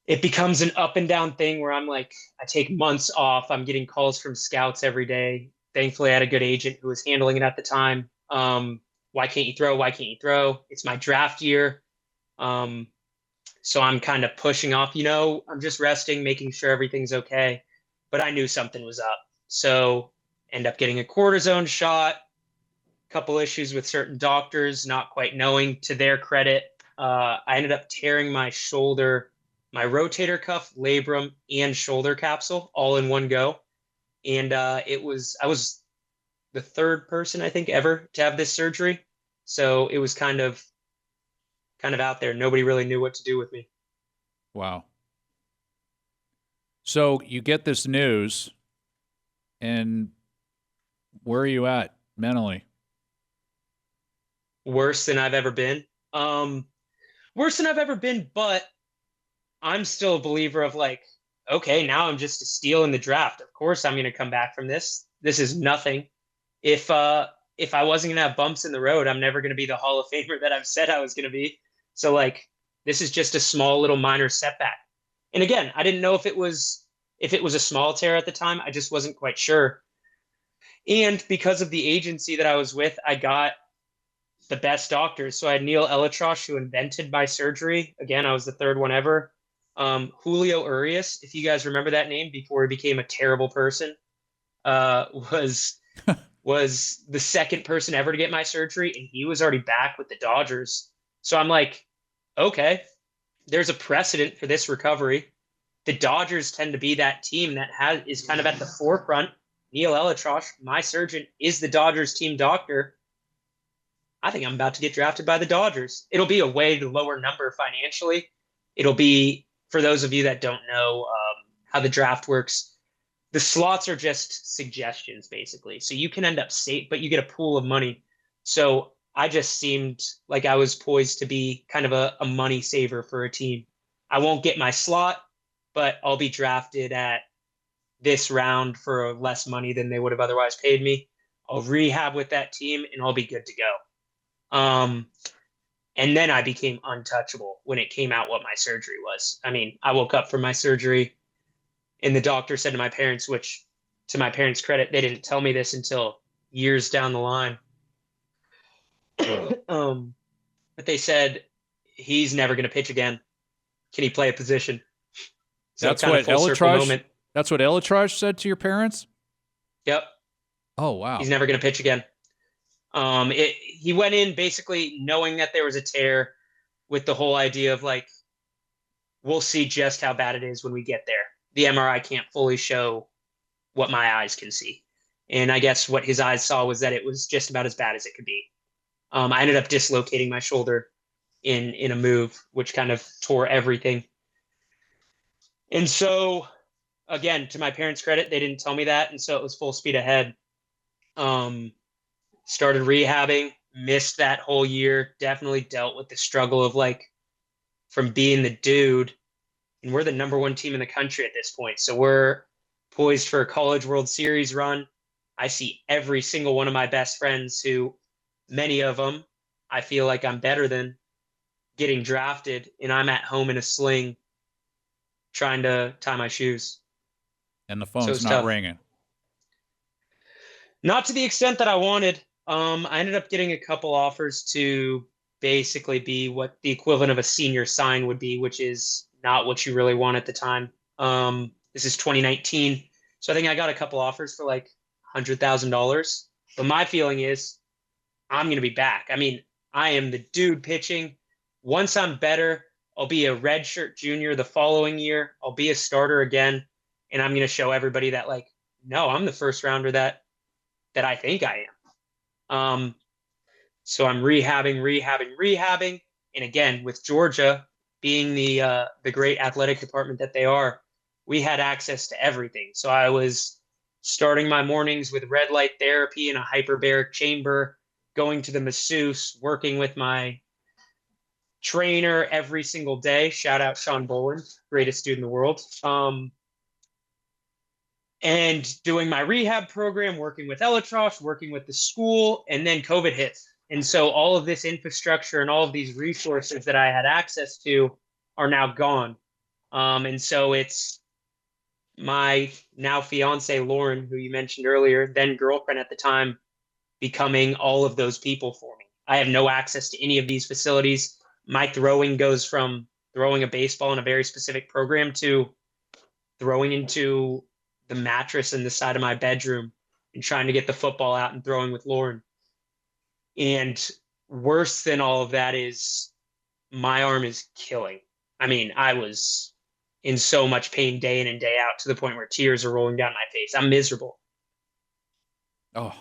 It becomes an up and down thing where I'm like, I take months off. I'm getting calls from scouts every day. Thankfully, I had a good agent who was handling it at the time. Why can't you throw? Why can't you throw? It's my draft year. So I'm kind of pushing off, I'm just resting, making sure everything's okay. But I knew something was up. So end up getting a cortisone shot, a couple issues with certain doctors, not quite knowing. To their credit, I ended up tearing my shoulder, my rotator cuff, labrum, and shoulder capsule all in one go. And I was the 3rd person, I think, ever to have this surgery. So it was kind of out there. Nobody really knew what to do with me. Wow. So you get this news, and where are you at mentally? Worse than I've ever been. Worse than I've ever been, but I'm still a believer of like, okay, now I'm just a steal in the draft. Of course I'm gonna come back from this. This is nothing. If I wasn't gonna have bumps in the road, I'm never gonna be the Hall of Famer that I've said I was gonna be. So like this is just a small little minor setback. And again, I didn't know if it was a small tear at the time. I just wasn't quite sure. And because of the agency that I was with, I got the best doctors. So I had Neil Elitrosh, who invented my surgery. Again, I was the third one ever. Julio Urias, if you guys remember that name before he became a terrible person, was was the second person ever to get my surgery, and he was already back with the Dodgers. So I'm like, okay, there's a precedent for this recovery. The Dodgers tend to be that team that is kind of at the forefront. Neil Elitrosh, my surgeon, is the Dodgers team doctor. I think I'm about to get drafted by the Dodgers. It'll be a way to lower number financially. It'll be, for those of you that don't know how the draft works, the slots are just suggestions, basically. So you can end up safe, but you get a pool of money. So I just seemed like I was poised to be kind of a money saver for a team. I won't get my slot, but I'll be drafted at this round for less money than they would have otherwise paid me. I'll rehab with that team, and I'll be good to go. And then I became untouchable when it came out what my surgery was. I mean, I woke up from my surgery, and the doctor said to my parents, which to my parents' credit, they didn't tell me this until years down the line. But they said, he's never going to pitch again. Can he play a position? So That's kind what of full circle moment. That's what Elitrosh said to your parents? Yep. Oh, wow. He's never going to pitch again. He went in basically knowing that there was a tear, with the whole idea of like, we'll see just how bad it is when we get there. The MRI can't fully show what my eyes can see. And I guess what his eyes saw was that it was just about as bad as it could be. I ended up dislocating my shoulder in a move, which kind of tore everything. And so, again, to my parents' credit, they didn't tell me that. And so it was full speed ahead. Started rehabbing, missed that whole year, definitely dealt with the struggle of like, from being the dude, and we're the number one team in the country at this point. So we're poised for a College World Series run. I see every single one of my best friends, who many of them I feel like I'm better than, getting drafted, and I'm at home in a sling trying to tie my shoes. And the phone's not ringing. Not to the extent that I wanted. I ended up getting a couple offers to basically be what the equivalent of a senior sign would be, which is not what you really want at the time. This is 2019. So I think I got a couple offers for like $100,000. But my feeling is I'm going to be back. I mean, I am the dude pitching. Once I'm better, I'll be a redshirt junior the following year. I'll be a starter again. And I'm going to show everybody that, like, no, I'm the first rounder that I think I am. So I'm rehabbing. And again, with Georgia being the great athletic department that they are, we had access to everything. So I was starting my mornings with red light therapy in a hyperbaric chamber, going to the masseuse, working with my trainer every single day. Shout out Sean Boland, greatest dude in the world. And doing my rehab program, working with Elitrosh, working with the school, and then COVID hits. And so all of this infrastructure and all of these resources that I had access to are now gone. And so it's my now fiance, Lauren, who you mentioned earlier, then girlfriend at the time, becoming all of those people for me. I have no access to any of these facilities. My throwing goes from throwing a baseball in a very specific program to throwing into the mattress in the side of my bedroom and trying to get the football out and throwing with Lauren. And worse than all of that is my arm is killing. I mean, I was in so much pain day in and day out, to the point where tears are rolling down my face. I'm miserable. Oh.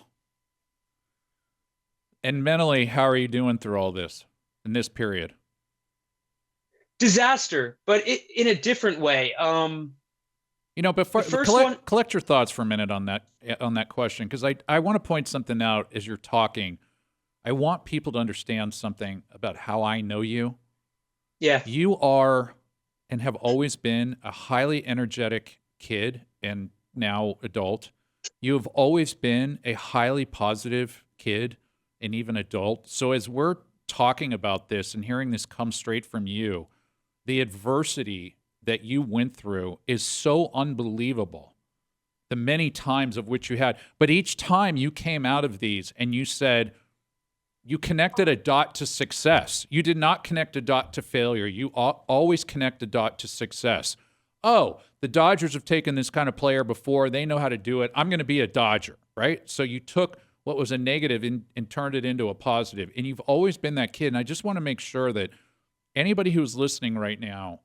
And mentally, how are you doing through all this in this period? Disaster, but in a different way. Before The first one, collect your thoughts for a minute on that question, because I want to point something out as you're talking. I want people to understand something about how I know you. yeah, You are and have always been a highly energetic kid and now adult. You have always been a highly positive kid and even adult. So as we're talking about this and hearing this come straight from you, the adversity that you went through is so unbelievable. The many times of which you had, but each time you came out of these and you said, you connected a dot to success. You did not connect a dot to failure. You always connect a dot to success. Oh, the Dodgers have taken this kind of player before. They know how to do it. I'm going to be a Dodger, right? So you took what was a negative and turned it into a positive. And you've always been that kid. And I just want to make sure that anybody who's listening right now,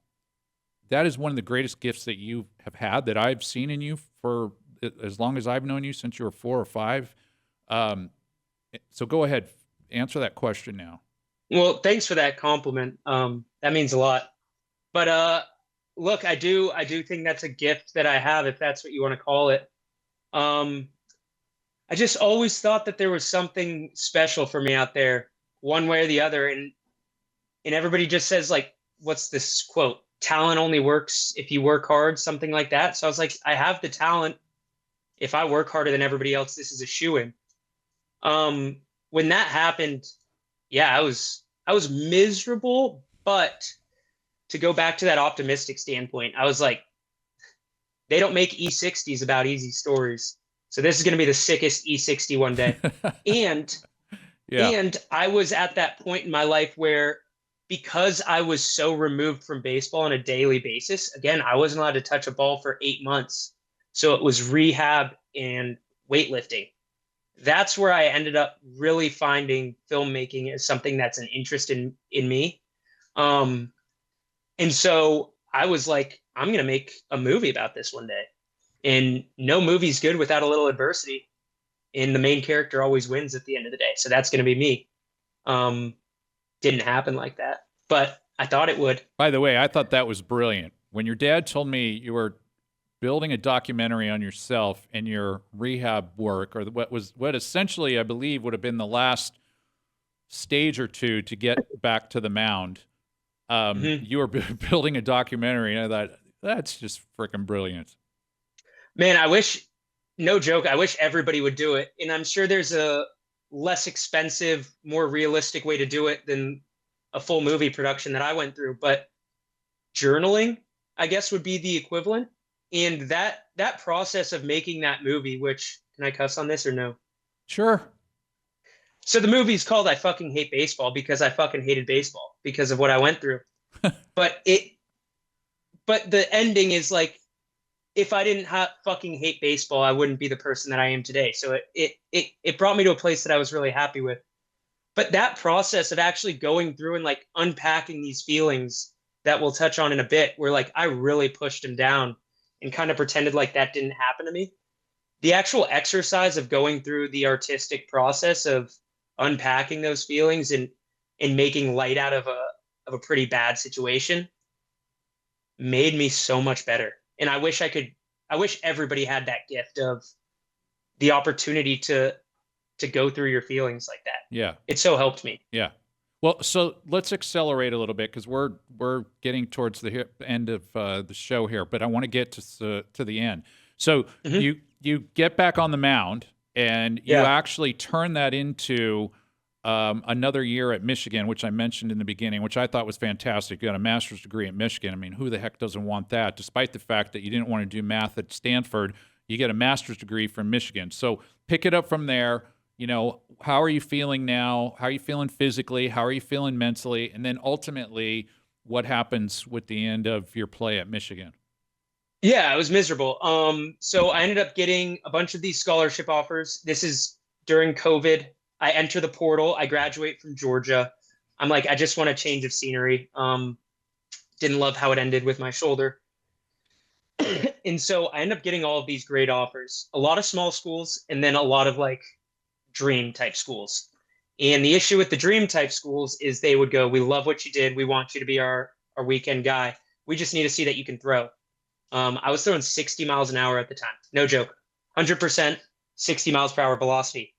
that is one of the greatest gifts that you have had that I've seen in you for as long as I've known you, since you were 4 or 5. So go ahead. Answer that question now. well, thanks for that compliment. That means a lot. But look, I do think that's a gift that I have, if that's what you want to call it. I just always thought that there was something special for me out there, one way or the other. And everybody just says, like, what's this quote? Talent only works if you work hard, something like that. So I was like, I have the talent. If I work harder than everybody else, this is a shoo-in. When that happened, yeah, I was miserable, but to go back to that optimistic standpoint, I was like, they don't make E60s about easy stories. So this is going to be the sickest E60 one day. And Yeah. and I was at that point in my life where, because I was so removed from baseball on a daily basis, again, I wasn't allowed to touch a ball for 8 months. So it was rehab and weightlifting. That's where I ended up really finding filmmaking as something that's an interest in me. And so I was like, I'm going to make a movie about this one day. And no movie's good without a little adversity. And the main character always wins at the end of the day. So that's going to be me. Didn't happen like that, but I thought it would. By the way, I thought that was brilliant. When your dad told me you were building a documentary on yourself and your rehab work, or what essentially I believe would have been the last stage or two to get back to the mound, you were building a documentary, and I thought, that's just freaking brilliant. Man, I wish, no joke, I wish everybody would do it. And I'm sure there's a less expensive, more realistic way to do it than a full movie production that I went through. But journaling, I guess, would be the equivalent. And that process of making that movie, which, can I cuss on this or no? Sure. So the movie's called I Fucking Hate Baseball because I fucking hated baseball because of what I went through. But the ending is like, if I didn't fucking hate baseball, I wouldn't be the person that I am today. So it brought me to a place that I was really happy with. But that process of actually going through and like unpacking these feelings that we'll touch on in a bit, where like I really pushed him down and kind of pretended like that didn't happen to me. The actual exercise of going through the artistic process of unpacking those feelings and making light out of a pretty bad situation made me so much better. And I wish everybody had that gift of the opportunity to go through your feelings like that. Yeah. It so helped me. Yeah. Well, so let's accelerate a little bit, because we're getting towards the end of the show here, but I want to get to the end. So you get back on the mound, and you actually turn that into another year at Michigan, which I mentioned in the beginning, which I thought was fantastic. You got a master's degree at Michigan. I mean, who the heck doesn't want that? Despite the fact that you didn't want to do math at Stanford, you get a master's degree from Michigan. So pick it up from there. You know, how are you feeling now? How are you feeling physically? How are you feeling mentally? And then ultimately, what happens with the end of your play at Michigan? Yeah, I was miserable. So I ended up getting a bunch of these scholarship offers. This is during COVID. I enter the portal. I graduate from Georgia. I'm like, I just want a change of scenery. Didn't love how it ended with my shoulder. And so I end up getting all of these great offers, a lot of small schools, and then a lot of like dream type schools. And the issue with the dream type schools is they would go, we love what you did. We want you to be our weekend guy. We just need to see that you can throw. I was throwing 60 miles an hour at the time. No joke. 100%, 60 miles per hour velocity.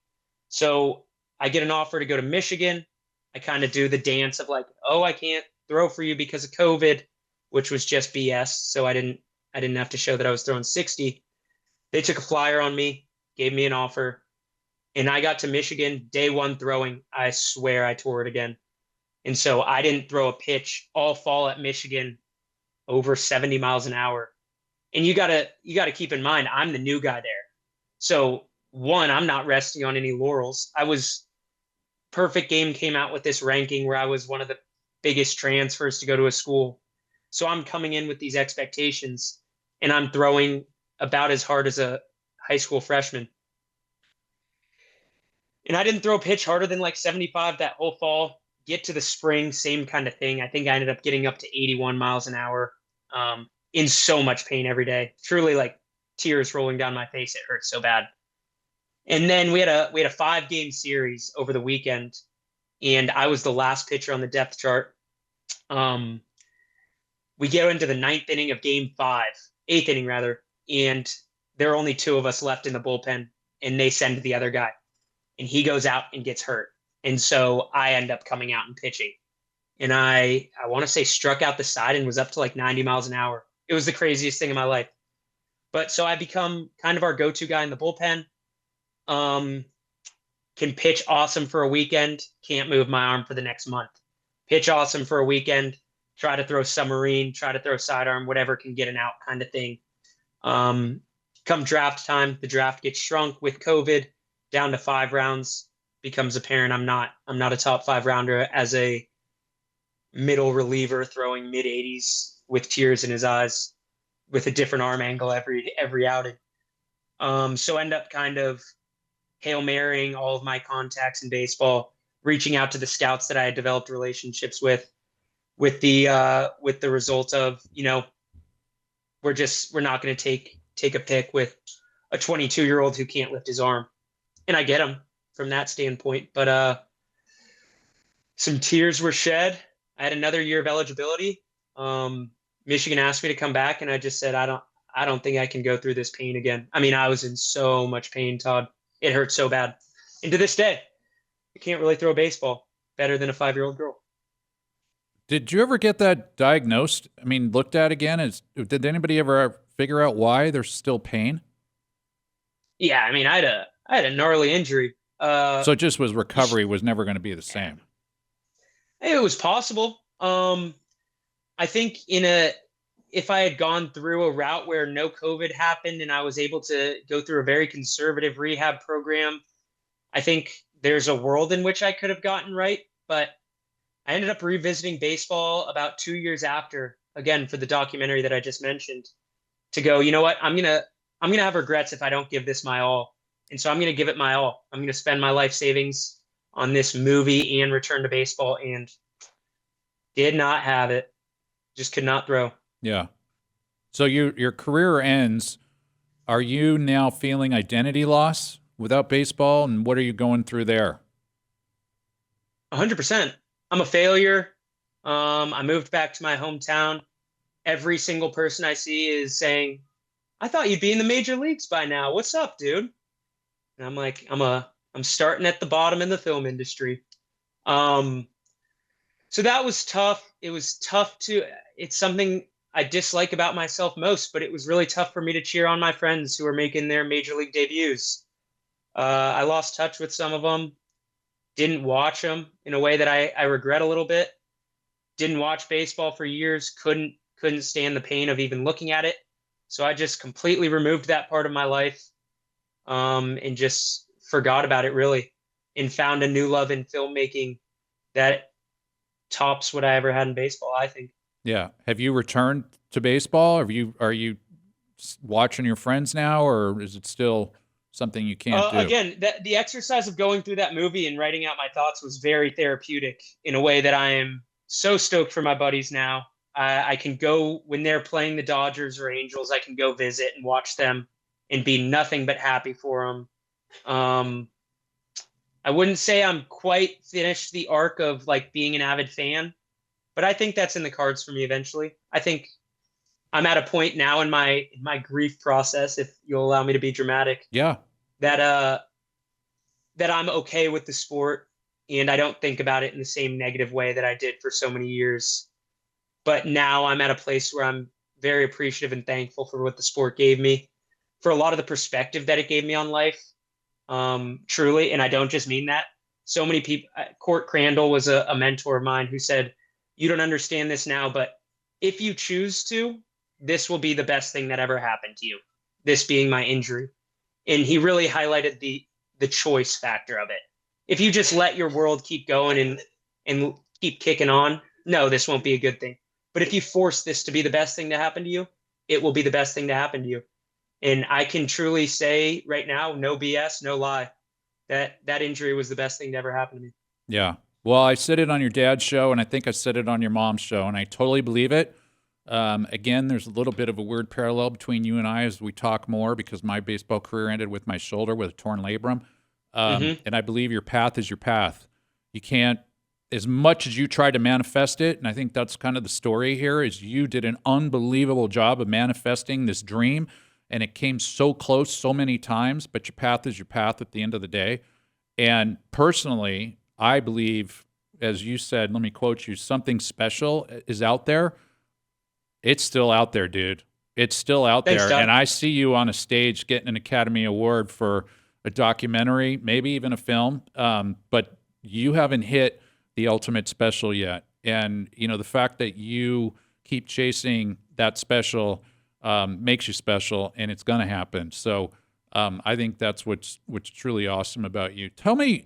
So I get an offer to go to Michigan. I kind of do the dance of like, oh, I can't throw for you because of COVID, which was just BS. So I didn't have to show that I was throwing 60. They took a flyer on me, gave me an offer, and I got to Michigan day one throwing. I swear I tore it again. And so I didn't throw a pitch all fall at Michigan over 70 miles an hour. And you gotta keep in mind, I'm the new guy there. So one, I'm not resting on any laurels. I was perfect game came out with this ranking where I was one of the biggest transfers to go to a school. So I'm coming in with these expectations and I'm throwing about as hard as a high school freshman. And I didn't throw a pitch harder than like 75 that whole fall. Get to the spring, same kind of thing. I think I ended up getting up to 81 miles an hour, in so much pain every day. Truly, like tears rolling down my face. It hurt so bad. And then we had a 5-game series over the weekend, and I was the last pitcher on the depth chart. Um, we get into the ninth inning of game 5, eighth inning rather, and there are only 2 of us left in the bullpen, and they send the other guy, and he goes out and gets hurt. And so I end up coming out and pitching. And I want to say struck out the side and was up to like 90 miles an hour. It was the craziest thing in my life. But so I become kind of our go-to guy in the bullpen. Can pitch awesome for a weekend, can't move my arm for the next month. Pitch awesome for a weekend, try to throw submarine, try to throw sidearm, whatever can get an out kind of thing. Come draft time, the draft gets shrunk with COVID down to 5 rounds. Becomes apparent I'm not a top 5 rounder as a middle reliever throwing mid 80s with tears in his eyes with a different arm angle every outing. So end up kind of Hail Marying all of my contacts in baseball, reaching out to the scouts that I had developed relationships with the result of, we're not going to take a pick with a 22-year-old who can't lift his arm. And I get him from that standpoint, but some tears were shed. I had another year of eligibility. Michigan asked me to come back, and I just said, I don't think I can go through this pain again. I mean, I was in so much pain, Todd. It hurt so bad. And to this day, I can't really throw a baseball better than a 5-year-old girl. Did you ever get that diagnosed? I mean, looked at again? Did anybody ever figure out why there's still pain? Yeah, I mean, I had a gnarly injury. So it just was recovery was never going to be the same. It was possible. I think if I had gone through a route where no COVID happened and I was able to go through a very conservative rehab program, I think there's a world in which I could have gotten right. But I ended up revisiting baseball about 2 years after, again, for the documentary that I just mentioned, to go, you know what, I'm gonna have regrets if I don't give this my all. And so I'm gonna give it my all. I'm gonna spend my life savings on this movie and return to baseball, and did not have it. Just could not throw. Yeah. So your career ends. Are you now feeling identity loss without baseball, and what are you going through there? 100%. I'm a failure. I moved back to my hometown. Every single person I see is saying, I thought you'd be in the major leagues by now. What's up, dude? And I'm like, I'm starting at the bottom in the film industry. So that was tough. It was tough it's something I dislike about myself most, but it was really tough for me to cheer on my friends who were making their major league debuts. I lost touch with some of them, didn't watch them in a way that I regret a little bit. Didn't watch baseball for years, couldn't stand the pain of even looking at it. So I just completely removed that part of my life, and just forgot about it really, and found a new love in filmmaking that tops what I ever had in baseball, I think. Yeah. Have you returned to baseball? Are you watching your friends now, or is it still something you can't do? Again, the exercise of going through that movie and writing out my thoughts was very therapeutic in a way that I am so stoked for my buddies now. I can go when they're playing the Dodgers or Angels, I can go visit and watch them and be nothing but happy for them. I wouldn't say I'm quite finished the arc of like being an avid fan, but I think that's in the cards for me eventually. I think I'm at a point now in my grief process, if you'll allow me to be dramatic, Yeah. that that I'm okay with the sport and I don't think about it in the same negative way that I did for so many years. But now I'm at a place where I'm very appreciative and thankful for what the sport gave me, for a lot of the perspective that it gave me on life. Truly, and I don't just mean that. So many people, Court Crandall was a mentor of mine who said, "You don't understand this now, but if you choose to, this will be the best thing that ever happened to you." This being my injury, and he really highlighted the choice factor of it. If you just let your world keep going and keep kicking on, no, this won't be a good thing. But if you force this to be the best thing to happen to you, it will be the best thing to happen to you. And I can truly say right now, no BS, no lie, that injury was the best thing to ever happen to me. Yeah. Well, I said it on your dad's show, and I think I said it on your mom's show, and I totally believe it. Again, there's a little bit of a weird parallel between you and I as we talk more, because my baseball career ended with my shoulder with a torn labrum. And I believe your path is your path. You can't, as much as you try to manifest it, and I think that's kind of the story here, is you did an unbelievable job of manifesting this dream, and it came so close so many times, but your path is your path at the end of the day. And personally, I believe, as you said, let me quote you, something special is out there. It's still out there, dude. It's still out Thanks, there. Todd. And I see you on a stage getting an Academy Award for a documentary, maybe even a film. But you haven't hit the ultimate special yet. And, you know, the fact that you keep chasing that special makes you special, and it's going to happen. So I think that's what's truly awesome about you. Tell me,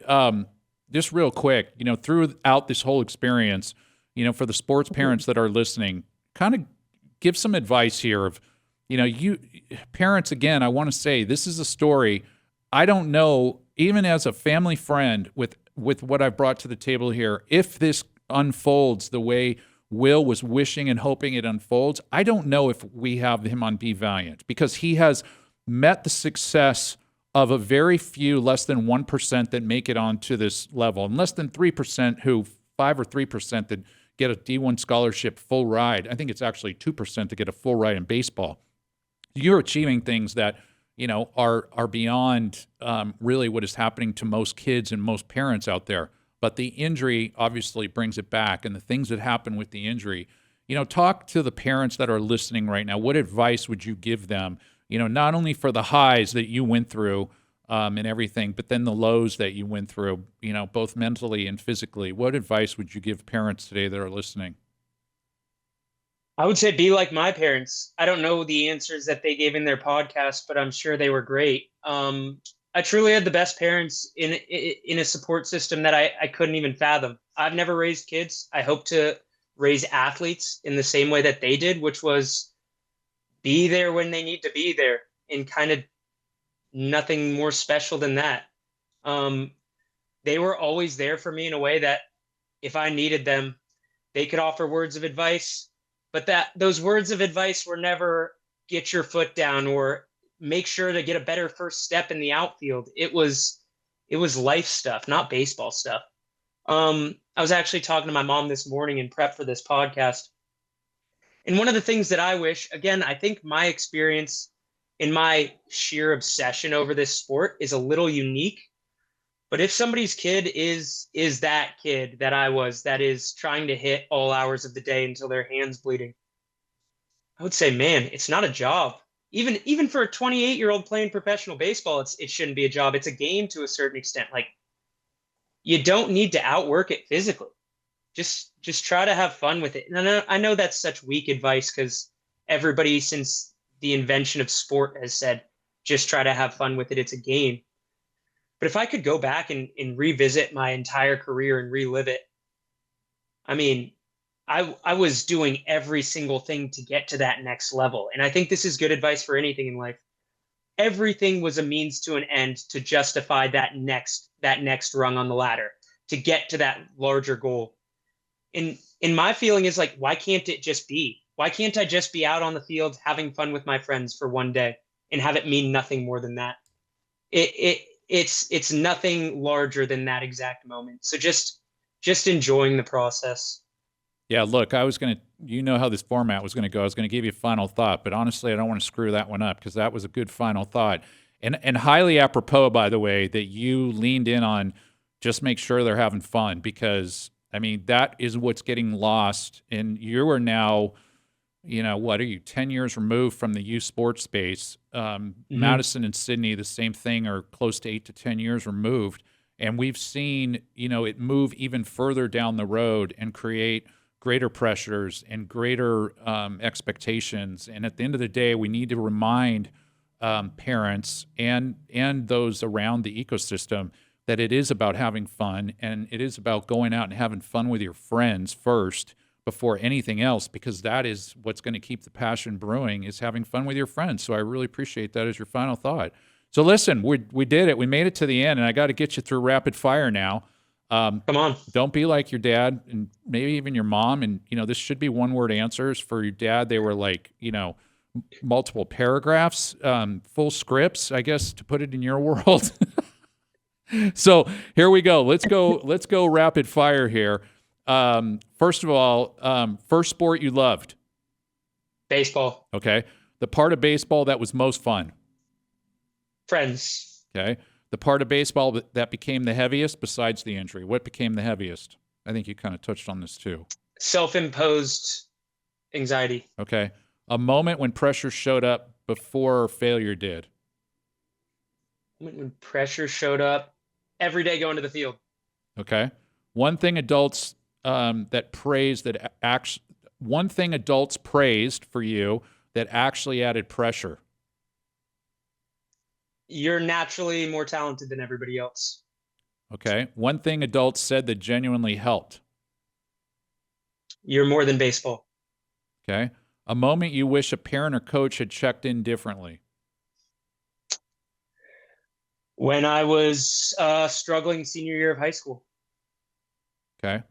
just real quick, you know, throughout this whole experience, you know, for the sports parents that are listening, kind of give some advice here of, you know, you parents, again, I want to say this is a story. I don't know, even as a family friend with what I've brought to the table here, if this unfolds the way Will was wishing and hoping it unfolds, I don't know if we have him on Be Valiant, because he has met the success of a very few, less than 1% that make it onto this level, and less than 3% who, 5 or 3% that get a D1 scholarship full ride. I think it's actually 2% to get a full ride in baseball. You're achieving things that, you know, are beyond really what is happening to most kids and most parents out there. But the injury obviously brings it back, and the things that happen with the injury. You know, talk to the parents that are listening right now. What advice would you give them? You know, not only for the highs that you went through and everything, but then the lows that you went through, you know, both mentally and physically. What advice would you give parents today that are listening? I would say be like my parents. I don't know the answers that they gave in their podcast, but I'm sure they were great. I truly had the best parents in a support system that I couldn't even fathom. I've never raised kids. I hope to raise athletes in the same way that they did, which was be there when they need to be there, and kind of nothing more special than that. They were always there for me in a way that if I needed them, they could offer words of advice, but that those words of advice were never get your foot down or make sure to get a better first step in the outfield. It was life stuff, not baseball stuff. I was actually talking to my mom this morning in prep for this podcast. And one of the things that I wish, again, I think my experience in my sheer obsession over this sport is a little unique. But if somebody's kid is that kid that I was, that is trying to hit all hours of the day until their hands bleeding, I would say, man, it's not a job. Even for a 28-year-old playing professional baseball, it shouldn't be a job. It's a game to a certain extent. Like, you don't need to outwork it physically. Just try to have fun with it. And I know that's such weak advice, because everybody since the invention of sport has said, just try to have fun with it. It's a game. But if I could go back and revisit my entire career and relive it, I mean, I was doing every single thing to get to that next level. And I think this is good advice for anything in life. Everything was a means to an end to justify that next rung on the ladder, to get to that larger goal. And my feeling is like, why can't it just be? Why can't I just be out on the field having fun with my friends for one day and have it mean nothing more than that? It's nothing larger than that exact moment. So just enjoying the process. Yeah, look, I was going to, you know how this format was going to go. I was going to give you a final thought, but honestly, I don't want to screw that one up because that was a good final thought. And highly apropos, by the way, that you leaned in on just make sure they're having fun because, I mean, that is what's getting lost. And you are now, what are you, 10 years removed from the youth sports space? Madison and Sydney, the same thing, are close to 8 to 10 years removed. And we've seen, it move even further down the road and create greater pressures and greater expectations. And at the end of the day, we need to remind parents and those around the ecosystem that it is about having fun and it is about going out and having fun with your friends first before anything else, because that is what's going to keep the passion brewing, is having fun with your friends. So I really appreciate that as your final thought. So listen, we did it. We made it to the end, and I got to get you through rapid fire now. Come on. Don't be like your dad and maybe even your mom. And, this should be one-word answers. For your dad, they were like, multiple paragraphs, full scripts, I guess, to put it in your world. So here we go. Let's go rapid fire here. First of all, first sport you loved? Baseball. Okay. The part of baseball that was most fun? Friends. Okay. The part of baseball that became the heaviest besides the injury. What became the heaviest? I think you kind of touched on this too. Self-imposed anxiety. Okay. A moment when pressure showed up before failure did. When pressure showed up, every day going to the field. Okay. One thing adults one thing adults praised for you that actually added pressure. You're naturally more talented than everybody else. Okay. One thing adults said that genuinely helped. You're more than baseball. Okay. A moment you wish a parent or coach had checked in differently. When I was struggling senior year of high school. Okay.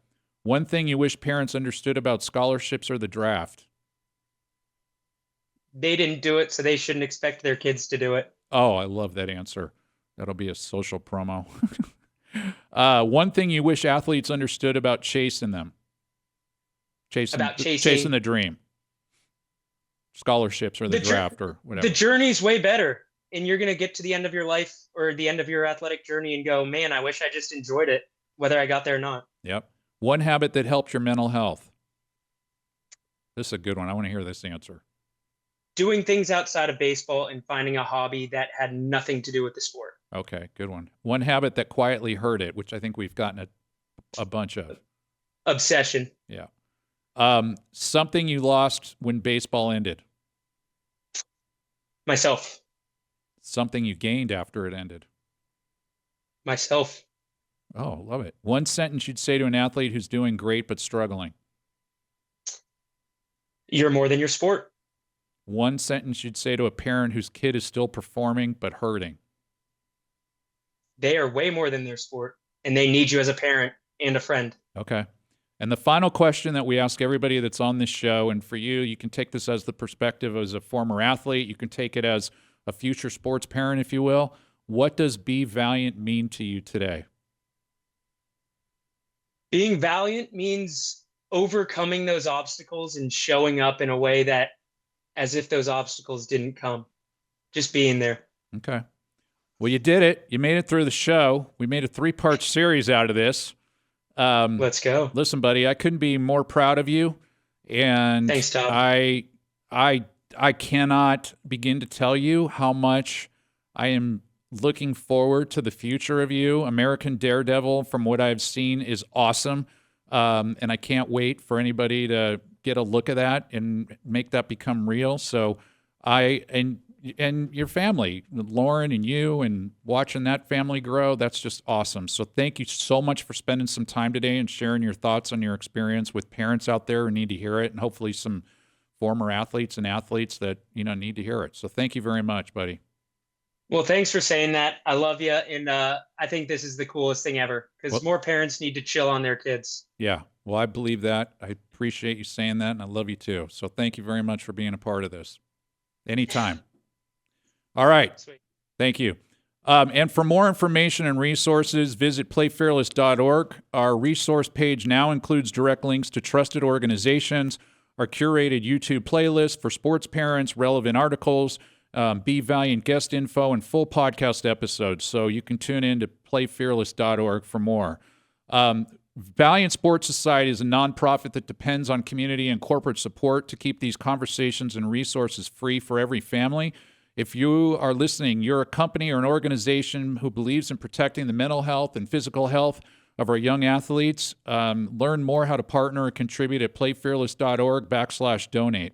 One thing you wish parents understood about scholarships or the draft. They didn't do it, so they shouldn't expect their kids to do it. Oh, I love that answer. That'll be a social promo. One thing you wish athletes understood about chasing them. Chasing the dream. Scholarships or the draft or whatever. The journey's way better. And you're going to get to the end of your life or the end of your athletic journey and go, man, I wish I just enjoyed it, whether I got there or not. Yep. One habit that helped your mental health. This is a good one. I want to hear this answer. Doing things outside of baseball and finding a hobby that had nothing to do with the sport. Okay, good one. One habit that quietly hurt it, which I think we've gotten a bunch of. Obsession. Yeah. Something you lost when baseball ended. Myself. Something you gained after it ended. Myself. Oh, love it. One sentence you'd say to an athlete who's doing great but struggling. You're more than your sport. One sentence you'd say to a parent whose kid is still performing but hurting. They are way more than their sport, and they need you as a parent and a friend. Okay. And the final question that we ask everybody that's on this show, and for you, you can take this as the perspective as a former athlete. You can take it as a future sports parent, if you will. What does be valiant mean to you today? Being valiant means overcoming those obstacles and showing up in a way that as if those obstacles didn't come. Just being there. Okay. Well, you did it. You made it through the show. We made a 3-part series out of this. Let's go. Listen, buddy, I couldn't be more proud of you. And thanks, Todd. I cannot begin to tell you how much I am looking forward to the future of you. American Daredevil, from what I've seen, is awesome. And I can't wait for anybody to get a look at that and make that become real. So and your family, Lauren and you, and watching that family grow, that's just awesome. So thank you so much for spending some time today and sharing your thoughts on your experience with parents out there who need to hear it, and hopefully some former athletes and athletes that need to hear it. So thank you very much, buddy. Well, thanks for saying that. I love you, and I think this is the coolest thing ever because more parents need to chill on their kids. Yeah, well, I believe that. I appreciate you saying that, and I love you too. So thank you very much for being a part of this. Anytime. All right. Sweet. Thank you. And for more information and resources, visit playfearless.org. Our resource page now includes direct links to trusted organizations, our curated YouTube playlist for sports parents, relevant articles, Be Valiant guest info, and full podcast episodes. So you can tune in to playfearless.org for more. Valiant Sports Society is a nonprofit that depends on community and corporate support to keep these conversations and resources free for every family. If you are listening, you're a company or an organization who believes in protecting the mental health and physical health of our young athletes. Learn more how to partner or contribute at playfearless.org/donate.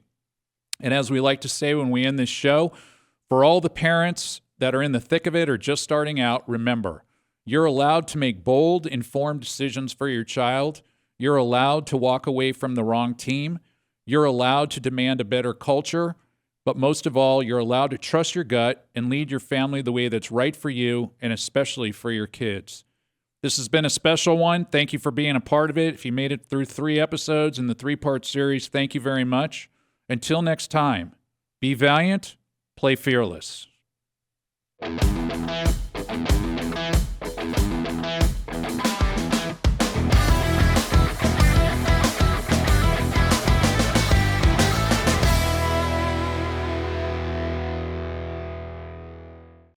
And as we like to say when we end this show, for all the parents that are in the thick of it or just starting out, remember, you're allowed to make bold, informed decisions for your child. You're allowed to walk away from the wrong team. You're allowed to demand a better culture. But most of all, you're allowed to trust your gut and lead your family the way that's right for you and especially for your kids. This has been a special one. Thank you for being a part of it. If you made it through 3 episodes in the 3-part series, thank you very much. Until next time, be valiant, play fearless.